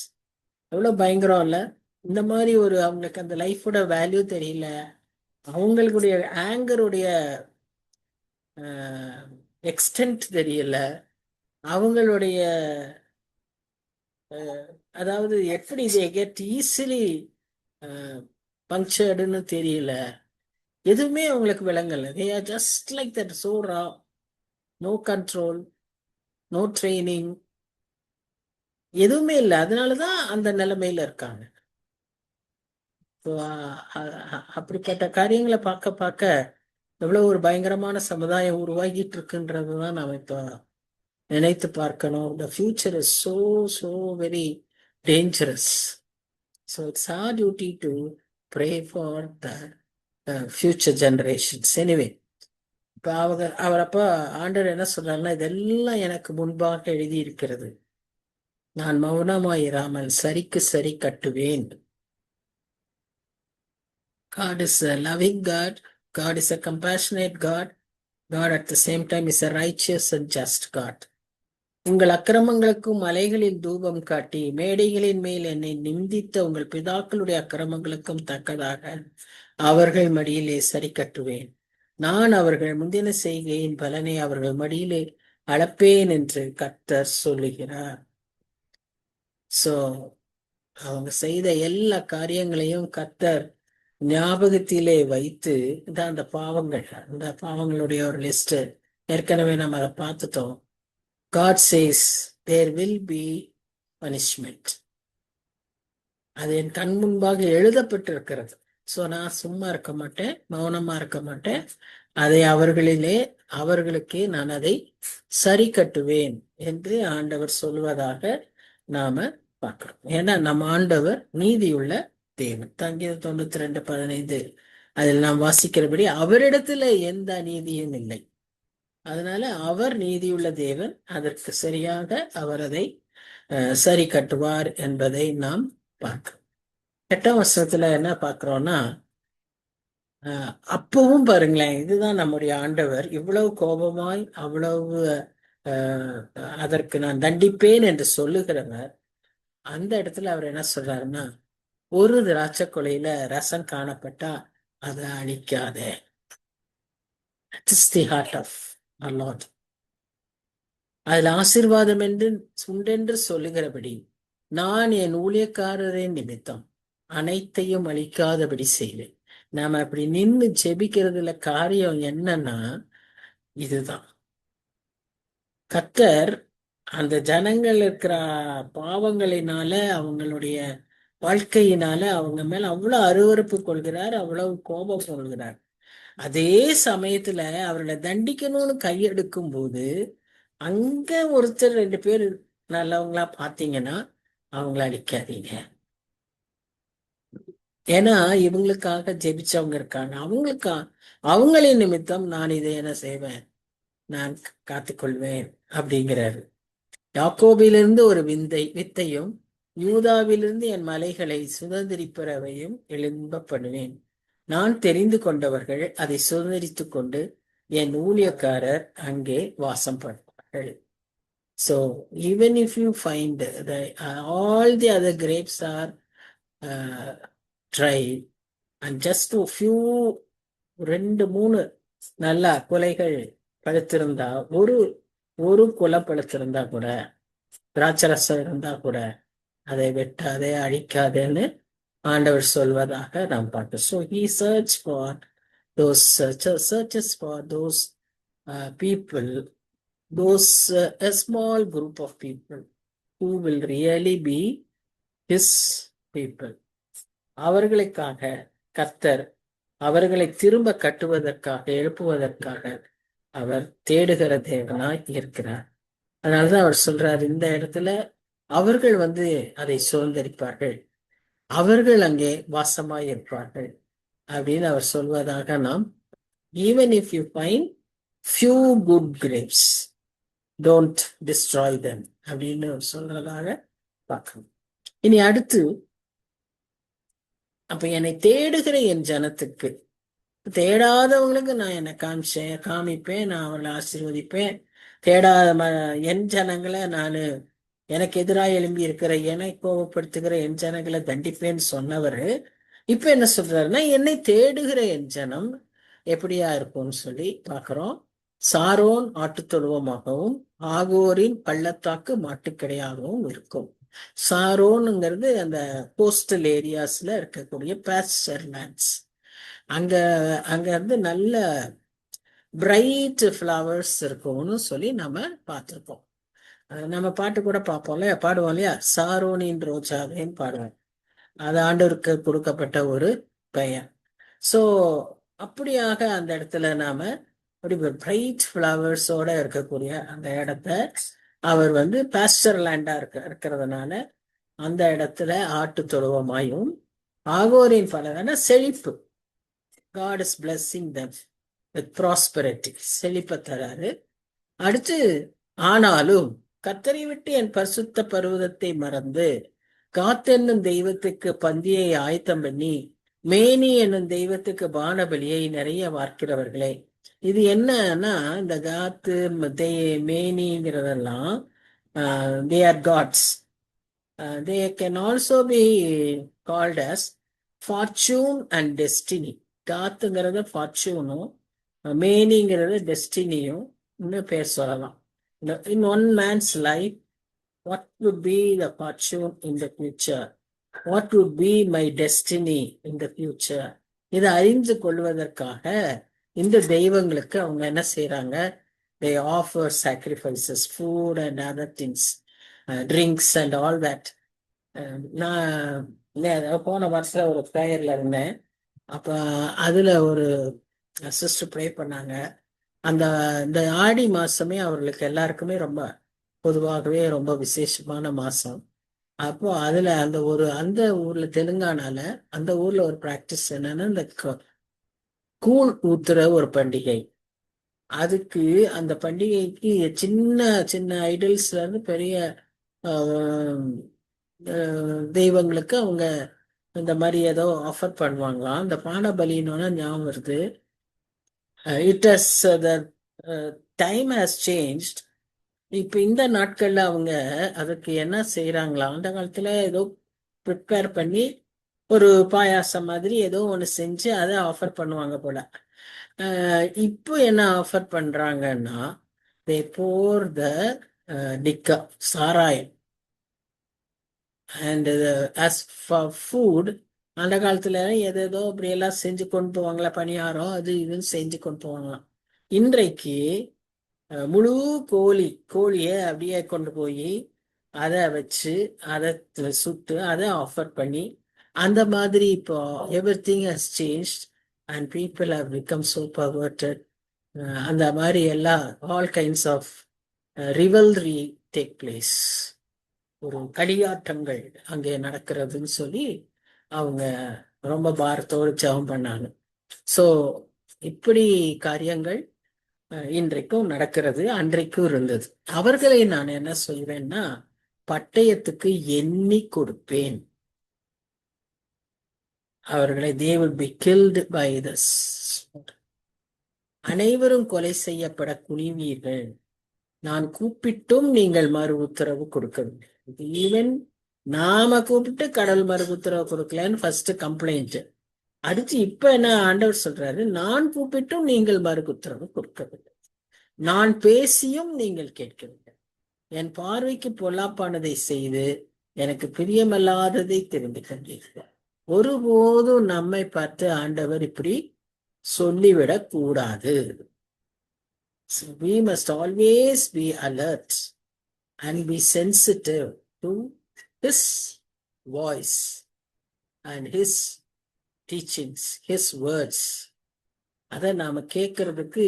எவ்வளவு பயங்கரம் இல்ல? இந்த மாதிரி ஒரு அவங்களுக்கு அந்த லைஃபோட வேல்யூ தெரியல, அவங்களுடைய ஆங்கருடைய எக்ஸ்டென்ட் தெரியல, அவங்களுடைய அதாவது எப்படி இதை கெட் ஈஸிலி பங்க்சர்டுன்னு தெரியல, எதுவுமே அவங்களுக்கு விளங்கல. they are just like that, so raw, no control, no training, எதுவுமே இல்லை. அதனாலதான் அந்த நிலைமையில இருக்காங்க. So, அப்படிப்பட்ட காரியங்களை பார்க்க பார்க்க எவ்வளவு ஒரு பயங்கரமான சமுதாயம் உருவாகிட்டு இருக்குன்றதுதான் நாம இப்போ நினைத்து பார்க்கணும். The future is so so very dangerous. So it's our duty to pray for the future generations. Anyway, இப்போ அவர் அப்ப ஆண்டவர் என்ன சொல்றாருன்னா, இதெல்லாம் எனக்கு முன்பாக எழுதி இருக்கிறது, நான் மௌனமாயிராமல் சரிக்கு சரி கட்டுவேன். God is a loving God. God is a compassionate God. God at the same time is a righteous and just God. உங்கள் அக்கிரமங்களுக்கும் மலைகளில் தூபம் காட்டி மேடைகளின் மேல் என்னை நிந்தித்த உங்கள் பிதாக்களுடைய அக்கிரமங்களுக்கும் தக்கதாக அவர்கள் மடியிலே சரி கட்டுவேன். நான் அவர்கள் முந்தின செய்கையின் பலனை அவர்கள் மடியிலே அளப்பேன் என்று கர்த்தர் சொல்லுகிறார். சோ அவங்க செய்த எல்லா காரியங்களையும் கர்த்தர் ஞாபகத்திலே வைத்து தான் அந்த பாவங்கள், அந்த பாவங்களுடைய ஒரு லிஸ்ட் ஏற்கனவே நம்ம அதை பார்த்துட்டோம். God says there will be punishment. அது என் கண் முன்பாக எழுதப்பட்டிருக்கிறது. சோ நான் சும்மா இருக்க மாட்டேன், மௌனமா இருக்க மாட்டேன். அதை அவர்களுக்கே நான் அதை சரி கட்டுவேன் என்று ஆண்டவர் சொல்வதாக நாம பார்க்கிறோம். ஏன்னா நம்ம ஆண்டவர் நீதியுள்ள தேவன். சங்கீதம் 92:15 அதில் நாம் வாசிக்கிறபடி அவரிடத்துல எந்த நீதியும் இல்லை. அதனால அவர் நீதியுள்ள தேவன், அதற்கு சரியாக அவர் அதை சரி கட்டுவார் என்பதை நாம் பார்க்கிறோம். 8ஆம் வசனத்துல என்ன பார்க்கிறோம்னா, அப்பவும் பாருங்களேன், இதுதான் நம்முடைய ஆண்டவர் இவ்வளவு கோபமாய் அவ்வளவு அதற்கு நான் தண்டிப்பேன் என்று சொல்லுகிறவர், அந்த இடத்துல அவர் என்ன சொல்றாருன்னா, ஒரு திராட்சை கொலையில ரசம் காணப்பட்டா அதை அழிக்காத. That is the heart of our Lord. அதில் ஆசீர்வாதம் என்று உண்டென்று சொல்லுகிறபடி நான் என் ஊழியக்காரரின் நிமித்தம் அனைத்தையும் அழிக்காதபடி செய்வேன். நாம அப்படி நின்று ஜெபிக்கிறதுல காரியம் என்னன்னா இதுதான். கர்த்தர் அந்த ஜனங்கள் இருக்கிற பாவங்களினால, அவங்களுடைய வாழ்க்கையினால அவங்க மேல அவ்வளவு அருவருப்பு கொள்கிறார், அவ்வளவு கோபம் கொள்கிறார். அதே சமயத்துல அவர்களை தண்டிக்கணும்னு கையெடுக்கும் போது அங்க ஒருத்தர் 2 பேர் நல்லவங்களா பாத்தீங்கன்னா அவங்கள அடிக்காதீங்க. ஏன்னா இவங்களுக்காக ஜெபிச்சவங்க இருக்காங்க, அவங்களின் நிமித்தம் நான் இதை என்ன செய்வேன், நான் காத்துக்கொள்வேன் அப்படிங்கிறாரு. யாக்கோபிலிருந்து ஒரு வித்தையும் யூதாவிலிருந்து என் மலைகளை சுதந்திரிப்பறவையும் எழும்ப பண்ணுவேன். நான் தெரிந்து கொண்டவர்கள் அதை சுதந்திரித்துக் கொண்டு என் ஊழியக்காரர் அங்கே வாசம் பண்ணுவார்கள். So even if you find all the other grapes are dry and just a few 2-3 நல்லா குலைகள் பழுத்திருந்தா, ஒரு குலை பழுத்திருந்தா கூட, திராட்சரசம் இருந்தா கூட அதை வெட்டாதே, அழிக்காதேன்னு ஆண்டவர் சொல்வதாக நாம் பார்க்கிறோம். So he searches for those people, a small group of people who will really be his people. அவர்களுக்காக கர்த்தர் அவர்களை திரும்ப கட்டுவதற்காக, எழுப்புவதற்காக அவர் தேடுகிற தேவனாய் இருக்கிறார். அதனாலதான் அவர் சொல்றார், இந்த இடத்துல அவர்கள் அதை சுதந்திரிப்பார்கள், அவர்கள் அங்கே வாசமாய் இருப்பார்கள் அப்படின்னு அவர் சொல்வதாக நாம், even if you find few good grapes, don't destroy them அப்படின்னு சொல்றதாக பார்க்கணும். இனி அடுத்து, அப்ப என்னை தேடுகிற என் ஜனத்துக்கு, தேடாதவங்களுக்கு நான் என்னை காமிப்பேன், நான் அவர்களை ஆசீர்வதிப்பேன். தேடாத என் ஜனங்களை எனக்கு எதிராக எழும்பி இருக்கிற, என்னை கோபப்படுத்துகிற என் ஜனங்களை தண்டிப்பேன்னு சொன்னவர் இப்ப என்ன சொல்றாருன்னா, என்னை தேடுகிற என் ஜனம் எப்படியா இருக்கும்னு சொல்லி பாக்குறோம். சாரோன் ஆட்டுத்தொழுவமாகவும் ஆகோரின் பள்ளத்தாக்கு மாட்டுக்கடையாகவும் இருக்கும். சாரோனுங்கிறது அந்த கோஸ்டல் ஏரியாஸ்ல இருக்கக்கூடிய பாஸ்டர் லேண்ட்ஸ். அங்க நல்ல பிரைட் ஃப்ளவர்ஸ் இருக்கும்னு சொல்லி நம்ம பார்த்துருப்போம். நம்ம பாட்டு கூட பார்ப்போம்ல, பாடுவோம் இல்லையா, சாரோனின் ரோஜாவேன்னு பாடுவோம். அது ஆண்டவருக்கு கொடுக்கப்பட்ட ஒரு பெயர். ஸோ அப்படியாக அந்த இடத்துல நாம அப்படி பிரைட் ஃப்ளவர்ஸோட இருக்கக்கூடிய அந்த இடத்த அவர் பாஸ்டர் லேண்டா இருக்கிறதுனால அந்த இடத்துல ஆட்டு தொழுவமாயும், ஆகோரின் பலரான செழிப்பு, God is blessing them with prosperity, செழிப்பை தராரு. அடுத்து, ஆனாலும் கர்த்தரை விட்டு என் பரிசுத்த பர்வதத்தை மறந்து காத்தென்னும் தெய்வத்துக்கு பந்தியை ஆயத்தம் பண்ணி மேனி என்னும் தெய்வத்துக்கு பானபலியை நிறைய வார்க்கிறவர்களே. இது என்னன்னா, இந்த காத்து மேனிங்கிறதெல்லாம் they are gods. They can also be called as fortune and destiny. காத்துங்கிறத ஃபார்ச்சூனும், மேனிங்கிறது டெஸ்டினியும் இன்னும் பேர் சொல்லலாம். In one man's life, what would be the fortune in the future? What would be my destiny in the future? இதை அறிந்து கொள்வதற்காக இந்த தெய்வங்களுக்கு அவங்க என்ன செய்யறாங்க? They offer sacrifices, food and other things, drinks and all that. நான் போன வருஷம் ஒரு ப்ரேயர்ல இருந்தேன். அப்ப அதுல ஒரு சிஸ்டர் ப்ரே பண்ணாங்க. இந்த ஆடி மாசமே அவர்களுக்கு எல்லாருக்குமே ரொம்ப பொதுவாகவே ரொம்ப விசேஷமான மாசம். அப்போ அதுல அந்த ஊர்ல, தெலுங்கானால அந்த ஊர்ல ஒரு பிராக்டிஸ் என்னன்னா, இந்த கூழ் ஊத்துற ஒரு பண்டிகை. அதுக்கு அந்த பண்டிகைக்கு சின்ன சின்ன ஐடல்ஸ்ல இருந்து பெரிய தெய்வங்களுக்கு அவங்க இந்த மாதிரி ஏதோ ஆஃபர் பண்ணுவாங்களாம். அந்த பானபலின்னு ஞாபகம் வருது. It has the time has changed. இப்ப இந்த நாட்கள்ல அவங்க அதுக்கு என்ன செய்யறாங்களா, அந்த காலத்துல ஏதோ ப்ரிப்பேர் பண்ணி ஒரு பாயாசம் மாதிரி ஏதோ ஒண்ணு செஞ்சு அதை ஆஃபர் பண்ணுவாங்க போல. இப்போ என்ன ஆஃபர் பண்றாங்கன்னா, they pour the liquor, சாராயம். And as for food, அந்த காலத்துல ஏதேதோ அப்படியெல்லாம் செஞ்சு கொண்டு போவாங்களா, பணியாரம் அது இதுன்னு செஞ்சு கொண்டு போவாங்களாம். இன்றைக்கு முழு கோழியை அப்படியே கொண்டு போய் அதை வச்சு அதை சுட்டு அதை ஆஃபர் பண்ணி அந்த மாதிரி இப்போ everything has changed and people have become so perverted. அந்த மாதிரி எல்லாம் all kinds of rivalry take place. ஒரு களியாட்டங்கள் அங்கே நடக்கிறதுன்னு சொல்லி அவங்க ரொம்ப பாரத்தோடு ஜெபம் பண்ணாங்க. ஸோ இப்படி காரியங்கள் இன்றைக்கும் நடக்கிறது, அன்றைக்கும் இருந்தது. அவர்களை நான் என்ன சொல்வேன்னா, பட்டயத்துக்கு எண்ணி கொடுப்பேன். அவர்களை they will be killed by the sword. அனைவரும் கொலை செய்யப்பட குனிவீர்கள். நான் கூப்பிட்டும் நீங்கள் மறு உத்தரவு கொடுக்கவில்லை. ஈவன் நாம கூப்பிட்டு கடவுள் மறு உத்தரவு கொடுக்கலன்னு ஃபர்ஸ்ட் கம்ப்ளைண்ட். அடுத்து இப்ப என்ன ஆண்டவர் சொல்றாரு, நான் கூப்பிட்டும் நீங்கள் மறு உத்தரவு கொடுக்கவில்லை, நான் பேசியும் நீங்கள் கேட்கவில்லை, என் பார்வைக்கு பொல்லாப்பானதை செய்து எனக்கு பிரியமல்லாததை தெரிந்து கொண்டீர்கள். ஒருபோதும் நம்மை பார்த்து ஆண்டவர் இப்படி சொல்லிவிடக் கூடாது. So we must always be alert and be sensitive to his voice and his teachings, his words. அதை நாம கேட்கறதுக்கு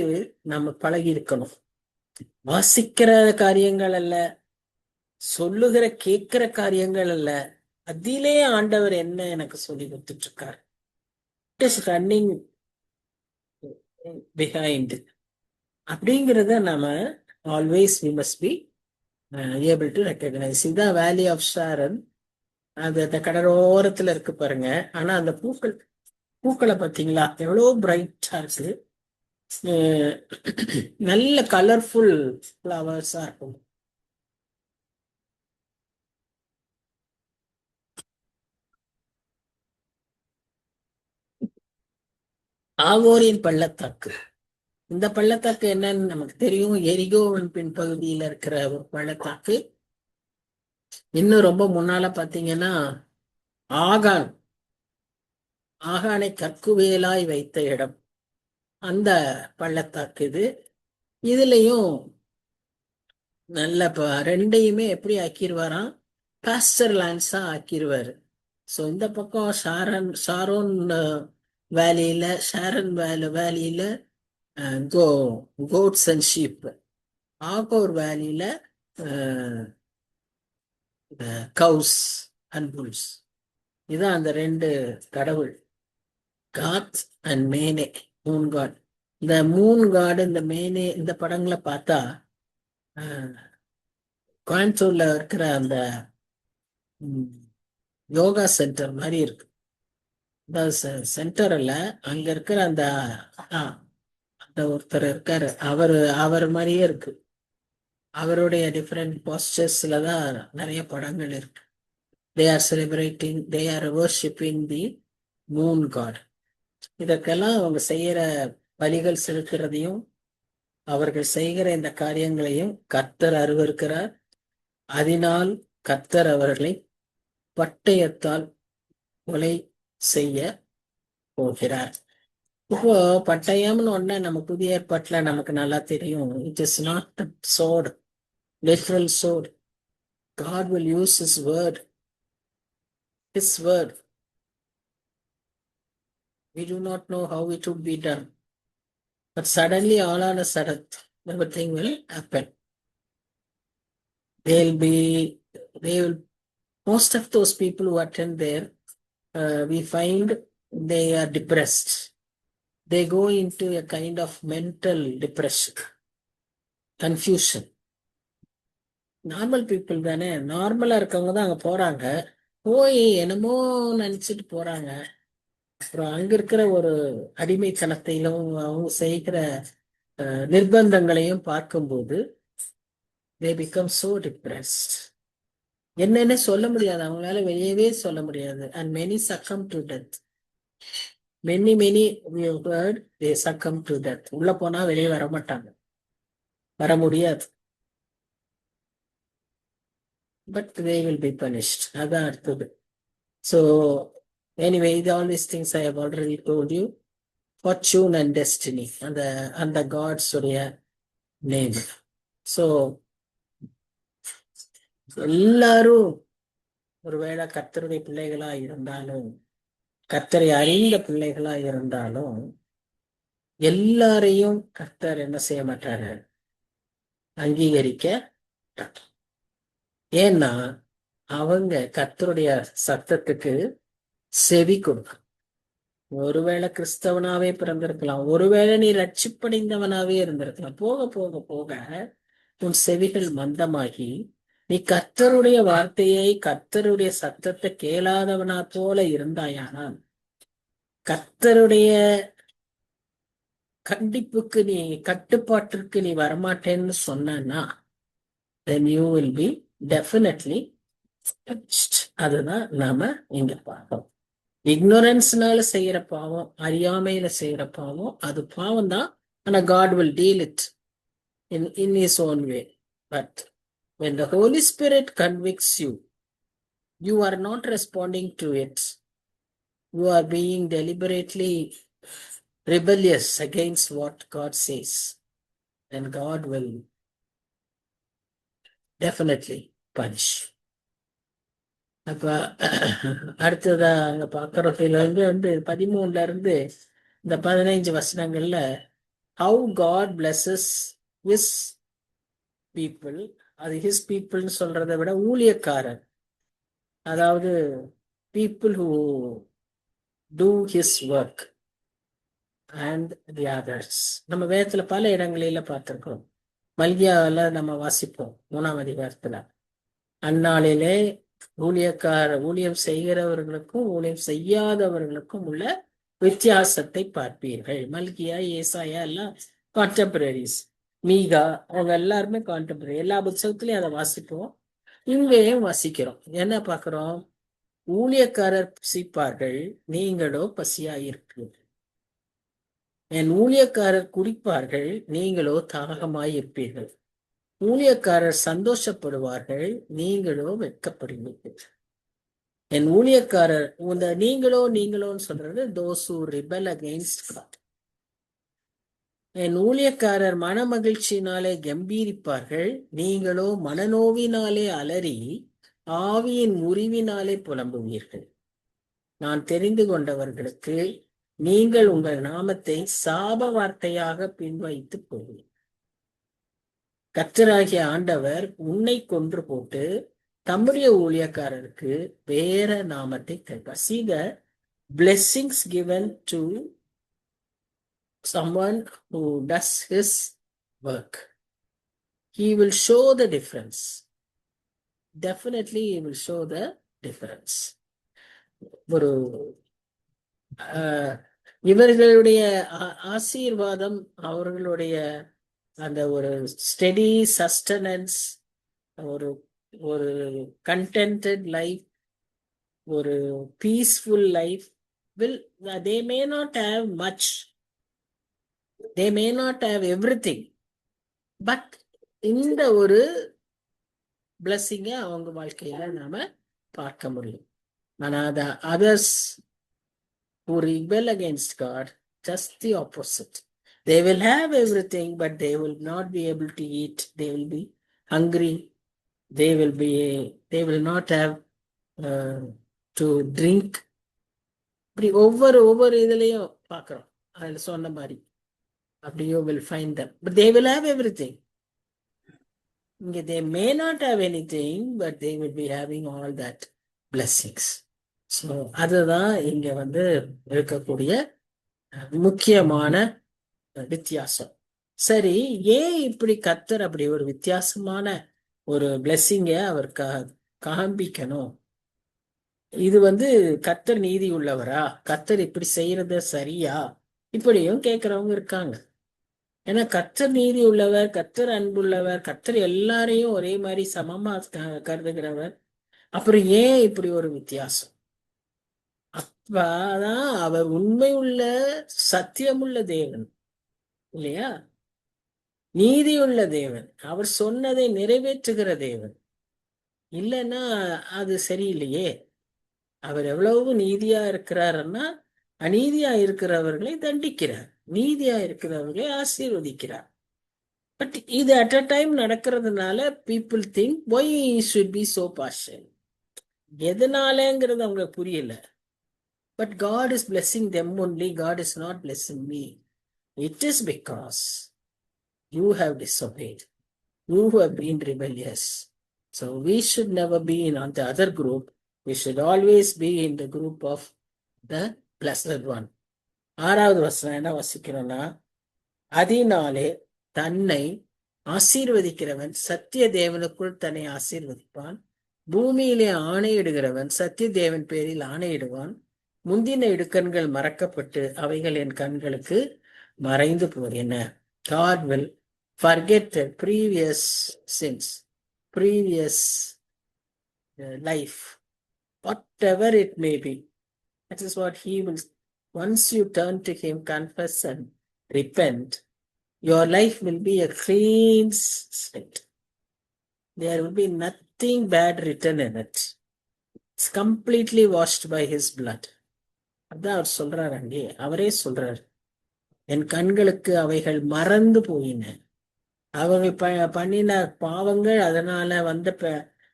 நம்ம பழகி இருக்கணும். வாசிக்கிற காரியங்கள் அல்ல, சொல்லுகிற கேட்கிற காரியங்கள் அல்ல, அதிலே ஆண்டவர் என்ன எனக்கு சொல்லி கொடுத்துட்டு இருக்காரு. இட் இஸ் ரன்னிங் பிஹைண்ட் அப்படிங்கிறத நாம always we must be able to recognise. இதுதான் வேலி ஆஃப் ஷாரன். அது அந்த கடலோரத்துல இருக்கு பாருங்க. ஆனா அந்த பூக்களை பார்த்தீங்களா எவ்வளோ பிரைட்டா இருக்கு, நல்ல கலர்ஃபுல் ஃப்ளவர்ஸா இருக்கும். ஆகோரின் பள்ளத்தாக்கு, இந்த பள்ளத்தாக்கு என்னன்னு நமக்கு தெரியும், எரிகோவின் பின்பகுதியில இருக்கிற ஒரு பள்ளத்தாக்கு. இன்னும் ரொம்ப முன்னால பாத்தீங்கன்னா ஆகானை கற்குவேலாய் வைத்த இடம், அந்த பள்ளத்தாக்கு இது. இதுலயும் நல்ல ரெண்டையுமே எப்படி ஆக்கிடுவாராம், பாஸ்டர் லேண்ட்ஸா ஆக்கிடுவாரு. ஸோ இந்த பக்கம் ஷாரோன் வேலியில வேலியில கோட்ஸ் அண்ட் ஷீப், ஆகோர் வேலியில கவுஸ் அண்ட் புல்ஸ். இதுதான் அந்த ரெண்டு கடவுள், Gad and Meni, moon god. இந்த மூன் காடு, இந்த மேனே, இந்த படங்களை பார்த்தா கோயம்புத்தூர்ல இருக்கிற அந்த யோகா சென்டர் மாதிரி இருக்கு. இந்த சென்டர் இல்ல, அங்க இருக்கிற அந்த ஒருத்தர் இருக்காரு, அவர் மாதிரியே இருக்கு. அவருடைய டிஃப்ரெண்ட் பாஸ்டர்ஸ்ல தான் நிறைய படங்கள் இருக்கு. They are celebrating, they are worshipping the moon god. இதற்கெல்லாம் அவங்க செய்யற பலிகள் செலுத்துறதையும் அவர்கள் செய்கிற இந்த காரியங்களையும் கர்த்தர் அருவருக்கிறார். அதனால் கர்த்தர் அவர்களை பட்டயத்தால் கொலை செய்ய போகிறார். இப்போ பட்டயம்னு ஒண்ணு நம்ம புதிய ஏற்பாட்டுல நமக்கு நல்லா தெரியும். It is not a sword, literal sword. God will use his word. We do not know how it would be done, but suddenly, all on a sudden, everything will happen. Most of those people who attend there, we find they are depressed. They go into a kind of mental depression, confusion. Normal people தானே, நார்மலா இருக்கவங்க தான் அங்க போறாங்க. போய் என்னமோ நினைச்சிட்டு போறாங்க. அப்புறம் அங்க இருக்கிற ஒரு அடிமைத்தனத்தையும் அவங்க செய்கிற நிர்பந்தங்களையும் பார்க்கும்போது they become so depressed. என்னன்னு சொல்ல முடியாது, அவங்களால வெளியவே சொல்ல முடியாது. and many succumb to death. many we have heard they succumb to death. உள்ள போனா வெளியே வர மாட்டாங்க, வர முடியாது. but they will be punished. அதான் அடுத்தது. so anyway, all these things I have already told you. Fortune and destiny, அந்த gods உடைய name. so எல்லாரும் ஒருவேளை கர்த்தருடைய பிள்ளைகளா இருந்தாலும், கர்த்தரை அறிந்த பிள்ளைகளா இருந்தாலும், எல்லாரையும் கர்த்தர் என்ன செய்ய மாட்டாரு, அங்கீகரிக்க. ஏன்னா அவங்க கர்த்தருடைய சத்தத்துக்கு செவி கொடுக்கும். ஒருவேளை கிறிஸ்தவனாவே பிறந்திருக்கலாம், ஒருவேளை நீ ரட்சிப்படைந்தவனாவே இருந்திருக்கலாம். போக போக போக உன் செவிகள் மந்தமாகி நீ கர்த்தருடைய வார்த்தையை, கர்த்தருடைய சத்தத்தை கேளாதவனா போல இருந்தாயானால் கர்த்தருடைய கண்டிப்புக்கு நீ கட்டுப்பாட்டிற்கு நீ வரமாட்டேன்னு சொன்னா then you will be definitely punished. அதுதான் நாம இங்க பார்க்கணும். இக்னோரன்ஸ்னால செய்யற பாவம், அறியாமையில செய்யற பாவம், அது பாவம் தான். ஆனா God will deal it in his own way. But when the Holy Spirit convicts you, you are not responding to it. You are being deliberately rebellious against what God says. And God will definitely punish. அப்ப அடுத்ததா அங்க பாக்குறதுல வந்து 13 இருந்து இந்த 15 வசனங்கள்ல how God blesses his people. அது his people சொல்றதை விட ஊழியக்காரர், அதாவது people who do his work and the others. நம்ம வேதத்துல பல இடங்களில பார்த்திருக்கோம். மல்கியாவில நம்ம வாசிப்போம் 3ஆம் அதிகாரத்துல, அந்நாளிலே ஊழியம் செய்கிறவர்களுக்கும் ஊழியம் செய்யாதவர்களுக்கும் உள்ள வித்தியாசத்தை பார்ப்பீர்கள். மல்கியா, ஏசாயா எல்லாம் கான்டெம்பரரிஸ். மீகா அவங்க எல்லாருமே கான்டெம்பரரி. எல்லா புத்தகத்திலையும் அதை வாசிப்போம், இங்கேயும் வாசிக்கிறோம். என்ன பார்க்கிறோம்? ஊழியக்காரர் புசிப்பார்கள், நீங்களோ பசியாயிருப்பீர்கள். என் ஊழியக்காரர் குடிப்பார்கள், நீங்களோ தாகமாயிருப்பீர்கள். ஊழியக்காரர் சந்தோஷப்படுவார்கள், நீங்களோ வெட்கப்படுவீர்கள். என் ஊழியக்காரர், இந்த நீங்களோன்னு சொல்றது those who rebel against God. என் ஊழியக்காரர் மன மகிழ்ச்சியினாலே கம்பீரிப்பார்கள், நீங்களோ மனநோவினாலே அலறி ஆவியின் முறிவினாலே புலம்புவீர்கள். நான் தெரிந்து கொண்டவர்களுக்கு நீங்கள் உங்கள் நாமத்தை சாப வார்த்தையாக பின்வைத்து போவீர்கள். கர்த்தராகிய ஆண்டவர் உன்னை கொன்று போட்டு தம்முடைய ஊழியக்காரருக்கு வேற நாமத்தை தருவார். See the blessings given to someone who does his work. He will show the difference. Definitely he will show the difference. ஒரு இவர்களுடைய ஆசீர்வாதம், அவர்களுடைய அந்த ஒரு ஸ்டெடி சஸ்டனன்ஸ், ஒரு ஒரு கண்டென்டட் லைஃப், ஒரு peaceful life will, they may not have much, they may not have everything, but இந்த ஒரு blessing அவங்க வாழ்க்கையில நாம பார்க்க முடியும். ஆனா the others who rebel against God, just the opposite. They will have everything, but they will not be able to eat. They will be hungry. They will not have to drink. இப்படி ஒவ்வொரு இதுலயும் பார்க்கிறோம். அதுல சொன்ன மாதிரி அப்படியே will find them, but they will have everything. இங்க they may not have anything, but they will be having all that blessings. So அதுதான் இங்க வந்து இருக்கக்கூடிய முக்கியமான வித்தியாசம். சரி, ஏன் இப்படி கர்த்தர் அப்படி ஒரு வித்தியாசமான ஒரு பிளெஸ்ஸிங்க அவர் காண்பிக்கணும்? இது வந்து கர்த்தர் நீதி உள்ளவரா? கர்த்தர் இப்படி செய்யறது சரியா? இப்படியும் கேட்கிறவங்க இருக்காங்க. ஏன்னா கர்த்தர் நீதி உள்ளவர், கர்த்தர் அன்புள்ளவர், கர்த்தர் எல்லாரையும் ஒரே மாதிரி சமமா கருதுகிறவர். அப்புறம் ஏன் இப்படி ஒரு வித்தியாசம்? அப்பதான் அவர் உண்மை உள்ள சத்தியமுள்ள தேவன் இல்லையா? நீதியுள்ள தேவன், அவர் சொன்னதை நிறைவேற்றுகிற தேவன். இல்லைன்னா அது சரியில்லையே. அவர் எவ்வளவு நீதியா இருக்கிறாருன்னா அநீதியா இருக்கிறவர்களை தண்டிக்கிறார், நீதியா இருக்கிறவர்களை ஆசீர்வதிக்கிறார். பட் இது அட் அ டைம் நடக்கிறதுனால people think why he should be so partial. எதனாலங்கிறது அவங்களுக்கு புரியல. But God is blessing them only. God is not blessing me. It is because you have disobeyed. You have been rebellious. So we should never be in on the other group. We should always be in the group of the blessed one. 6வது வசனம் என்ன வாசிக்கிறோம்னா, அதனாலே தன்னை ஆசீர்வதிக்கிறவன் சத்திய தேவனுக்குள் தன்னை ஆசீர்வதிப்பான். பூமியிலே ஆணையிடுகிறவன் சத்திய தேவன் பேரில் ஆணையிடுவான். முந்தின இடுக்கண்கள் மறக்கப்பட்டு அவைகள் என் கண்களுக்கு மறைந்து போயின. God will forget the previous sins, previous life, whatever it may be. That is what he will. Once you turn to him, confess and repent, your life will be a clean slate. There will be nothing bad written in it. It's completely washed by his blood. அதான் அவர் சொல்றாரு. அங்கே அவரே சொல்றாரு, என் கண்களுக்கு அவைகள் மறந்து போயின. அவர்கள் பண்ணின பாவங்கள், அதனால வந்த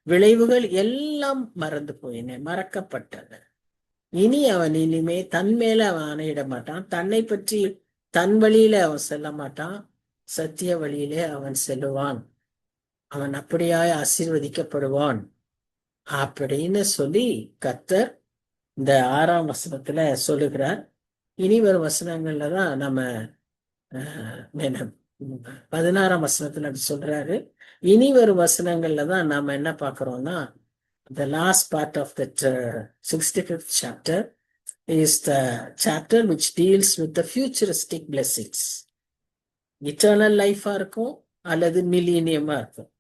விளைவுகள் எல்லாம் மறந்து போயின, மறக்கப்பட்டன. இனி அவன் இனிமே தன் மேல அவன் ஆணையிட மாட்டான். தன்னை பற்றி தன் வழியில அவன் செல்ல மாட்டான். சத்திய வழியிலே அவன் செல்லுவான். அவன் அப்படியாய் ஆசீர்வதிக்கப்படுவான் அப்படின்னு சொல்லி கர்த்தர் இந்த 6ஆம் வசனத்துல சொல்லுகிறார். இனி வரும் வசனங்கள்ல தான் நம்ம 16ஆம் வசனத்துல அப்படி சொல்றாரு. இனி வரும் வசனங்கள்ல தான் நாம என்ன பார்க்கிறோம்னா, the last part of that 65th chapter is the chapter which deals with the futuristic blessings. Eternal life இருக்கும் அல்லது மில்லினியமா இருக்கும்.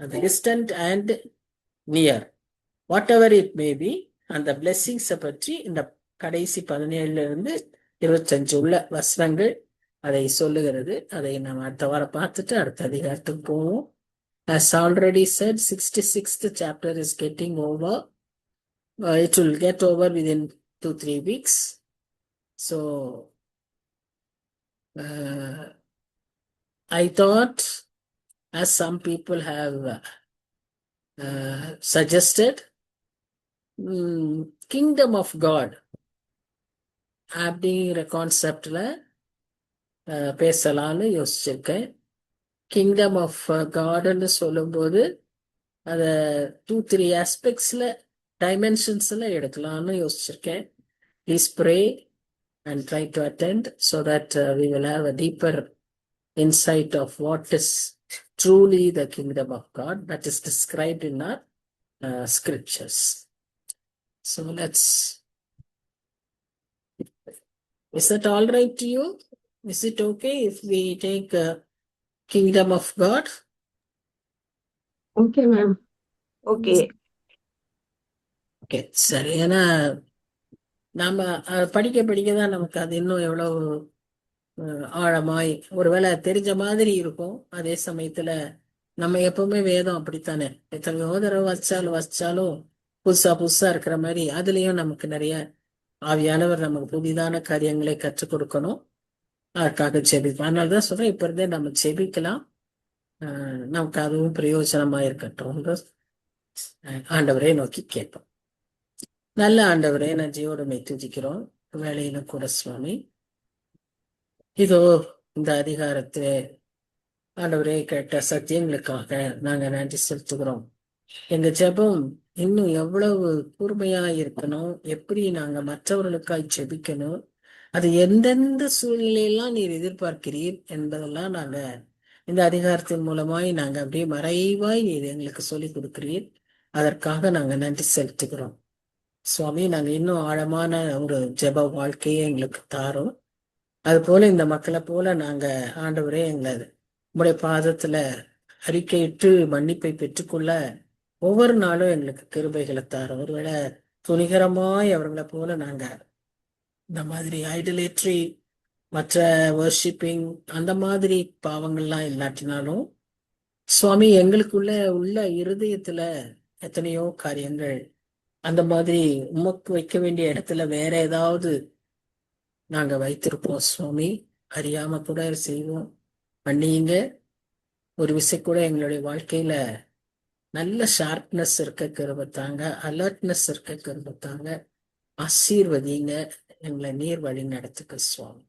அந்த distant and near, whatever it may be, அந்த பிளெஸிங்ஸை பற்றி இந்த கடைசி 17 இருந்து 25 உள்ள வசனங்கள் அதை சொல்லுகிறது. அதை நம்ம அடுத்த வாரம் பார்த்துட்டு அடுத்த அதிகாரத்துக்கு போவோம். As already said, 66th chapter is getting over. It will get over within 2-3 weeks. So I thought, as some people have suggested, Kingdom of God அப்படிங்கிற கான்செப்ட்ல பேசலான்னு யோசிச்சிருக்கேன். கிங்டம் ஆஃப் காட்னு சொல்லும்போது அதை 2-3 ஆஸ்பெக்ட்ஸ்ல, டைமென்ஷன்ஸ்ல எடுக்கலாம்னு யோசிச்சிருக்கேன். Please pray and try to attend so that we will have a deeper insight of what is truly the kingdom of God that is described in our scriptures. So is that all right to you? Is it okay if we take kingdom of God? Okay, ma'am. Okay. Okay, சரி. ஏன்னா நாம படிக்க படிக்கதான் நமக்கு அது இன்னும் எவ்வளவு ஆழமாய் ஒருவேளை தெரிஞ்ச மாதிரி இருக்கும். அதே சமயத்துல நம்ம எப்பவுமே வேதம் அப்படித்தானே, எத்தனையோ தடவை வச்சாலும் புதுசா புதுசா இருக்கிற மாதிரி அதுலயும் நமக்கு நிறைய ஆவியானவர் நமக்கு புதிதான காரியங்களை கற்றுக் கொடுக்கணும். அதுக்காக ஜெபிப்போம். அதனாலதான் சொல்றேன், இப்ப இருந்தே நம்ம ஜெபிக்கலாம். நமக்கு அதுவும் பிரயோஜனமா இருக்கட்டும். ஆண்டவரே நோக்கி கேட்போம். நல்ல ஆண்டவரே, நன்றியோடு துதிக்கிறோம். வேலையில கூட சுவாமி, இதோ இந்த அதிகாரத்திலே ஆண்டவரே கேட்ட சத்தியங்களுக்காக நாங்க நன்றி செலுத்துகிறோம். எங்க ஜெபம் இன்னும் எவ்வளவு கூர்மையா இருக்கணும், எப்படி நாங்க மற்றவர்களுக்காய் ஜெபிக்கணும், அது எந்தெந்த சூழ்நிலையெல்லாம் நீர் எதிர்பார்க்கிறீர் என்பதெல்லாம் நாங்க இந்த அதிகாரத்தின் மூலமாய் நாங்க அப்படியே மறைவாய் நீர் எங்களுக்கு சொல்லிக் கொடுக்கிறீர். அதற்காக நாங்க நன்றி செலுத்துகிறோம் சுவாமி. நாங்க இன்னும் ஆழமான ஒரு ஜெப வாழ்க்கையை எங்களுக்கு தாரோம். அது போல இந்த மக்களை போல நாங்க ஆண்டவரே எங்களை உங்களுடைய பாதத்துல அறிக்கையிட்டு மன்னிப்பை பெற்றுக்கொள்ள ஒவ்வொரு நாளும் எங்களுக்கு கிருபைகளை தாரோம். ஒருவேளை துணிகரமாய் அவர்களை போல நாங்க இந்த மாதிரி ஐடலேட்ரி, மற்ற வர்ஷிப்பிங், அந்த மாதிரி பாவங்கள்லாம் இல்லாட்டினாலும் சுவாமி, எங்களுக்குள்ள உள்ள இருதயத்துல எத்தனையோ காரியங்கள் அந்த மாதிரி உமக்கு வைக்க வேண்டிய இடத்துல வேற ஏதாவது நாங்க வைத்திருப்போம் சுவாமி. அறியாம கூட செய்வோம், மன்னியுங்க. ஒரு விஷயம் கூட எங்களுடைய வாழ்க்கையில நல்ல ஷார்ப்னஸ் இருக்க கிருபத்தாங்க, அலர்ட்னஸ் இருக்க கிருபத்தாங்க. ஆசீர்வதிங்க, எங்களை நீர் வழி நடத்துக்க சுவாமி.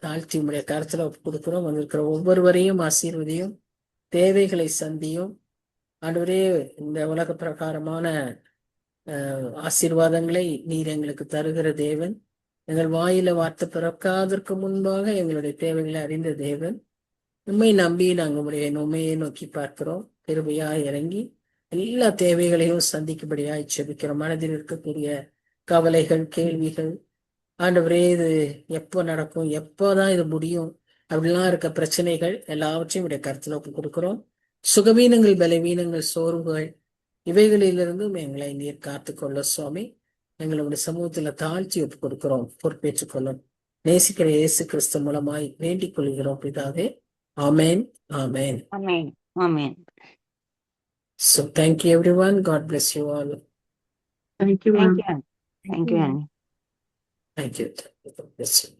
தாழ்த்தி உடைய கருத்துல கொடுக்கிறோம். வந்திருக்கிற ஒவ்வொருவரையும் ஆசீர்வதியும், தேவைகளை சந்தியும். ஆண்டவரே, இந்த உலக பிரகாரமான ஆசீர்வாதங்களை நீர் எங்களுக்கு தருகிற தேவன். எங்கள் வாயில வார்த்தை பிறக்காதற்கு முன்பாக எங்களுடைய தேவைகளை அறிந்த தேவன். உண்மை நம்பி நாங்கள் உண்மையை நோக்கி பார்க்கிறோம். கிருபையாய் இறங்கி எல்லா தேவைகளையும் சந்திக்கும்படியாய் ஜெபிக்கிறோம். மனதில் இருக்கக்கூடிய கவலைகள், கேள்விகள், ஆண்டவரே இது எப்போ நடக்கும், எப்போதான் இது முடியும் அப்படிலாம் இருக்க பிரச்சனைகள் எல்லாவற்றையும் உடைய கருத்துல ஒப்பு கொடுக்கிறோம். சுகவீனங்கள், பலவீனங்கள், சோர்வுகள் இவைகளிலிருந்தும் எங்களை நீர் காத்துக்கொள்ள சுவாமி. எங்களுடைய சமூகத்துல தாழ்த்தி ஒப்பு கொடுக்கிறோம். பொறுப்பேற்றுக் கொள்ளும் நேசிக்கிற இயேசு கிறிஸ்து மூலமாய் வேண்டிக் கொள்கிறோம் பிதாவே. ஆமேன், ஆமேன். Amen. Amen. So thank you everyone. God bless you all. Thank you, ma'am. Thank you. Thank you, Annie. Thank you. God bless you.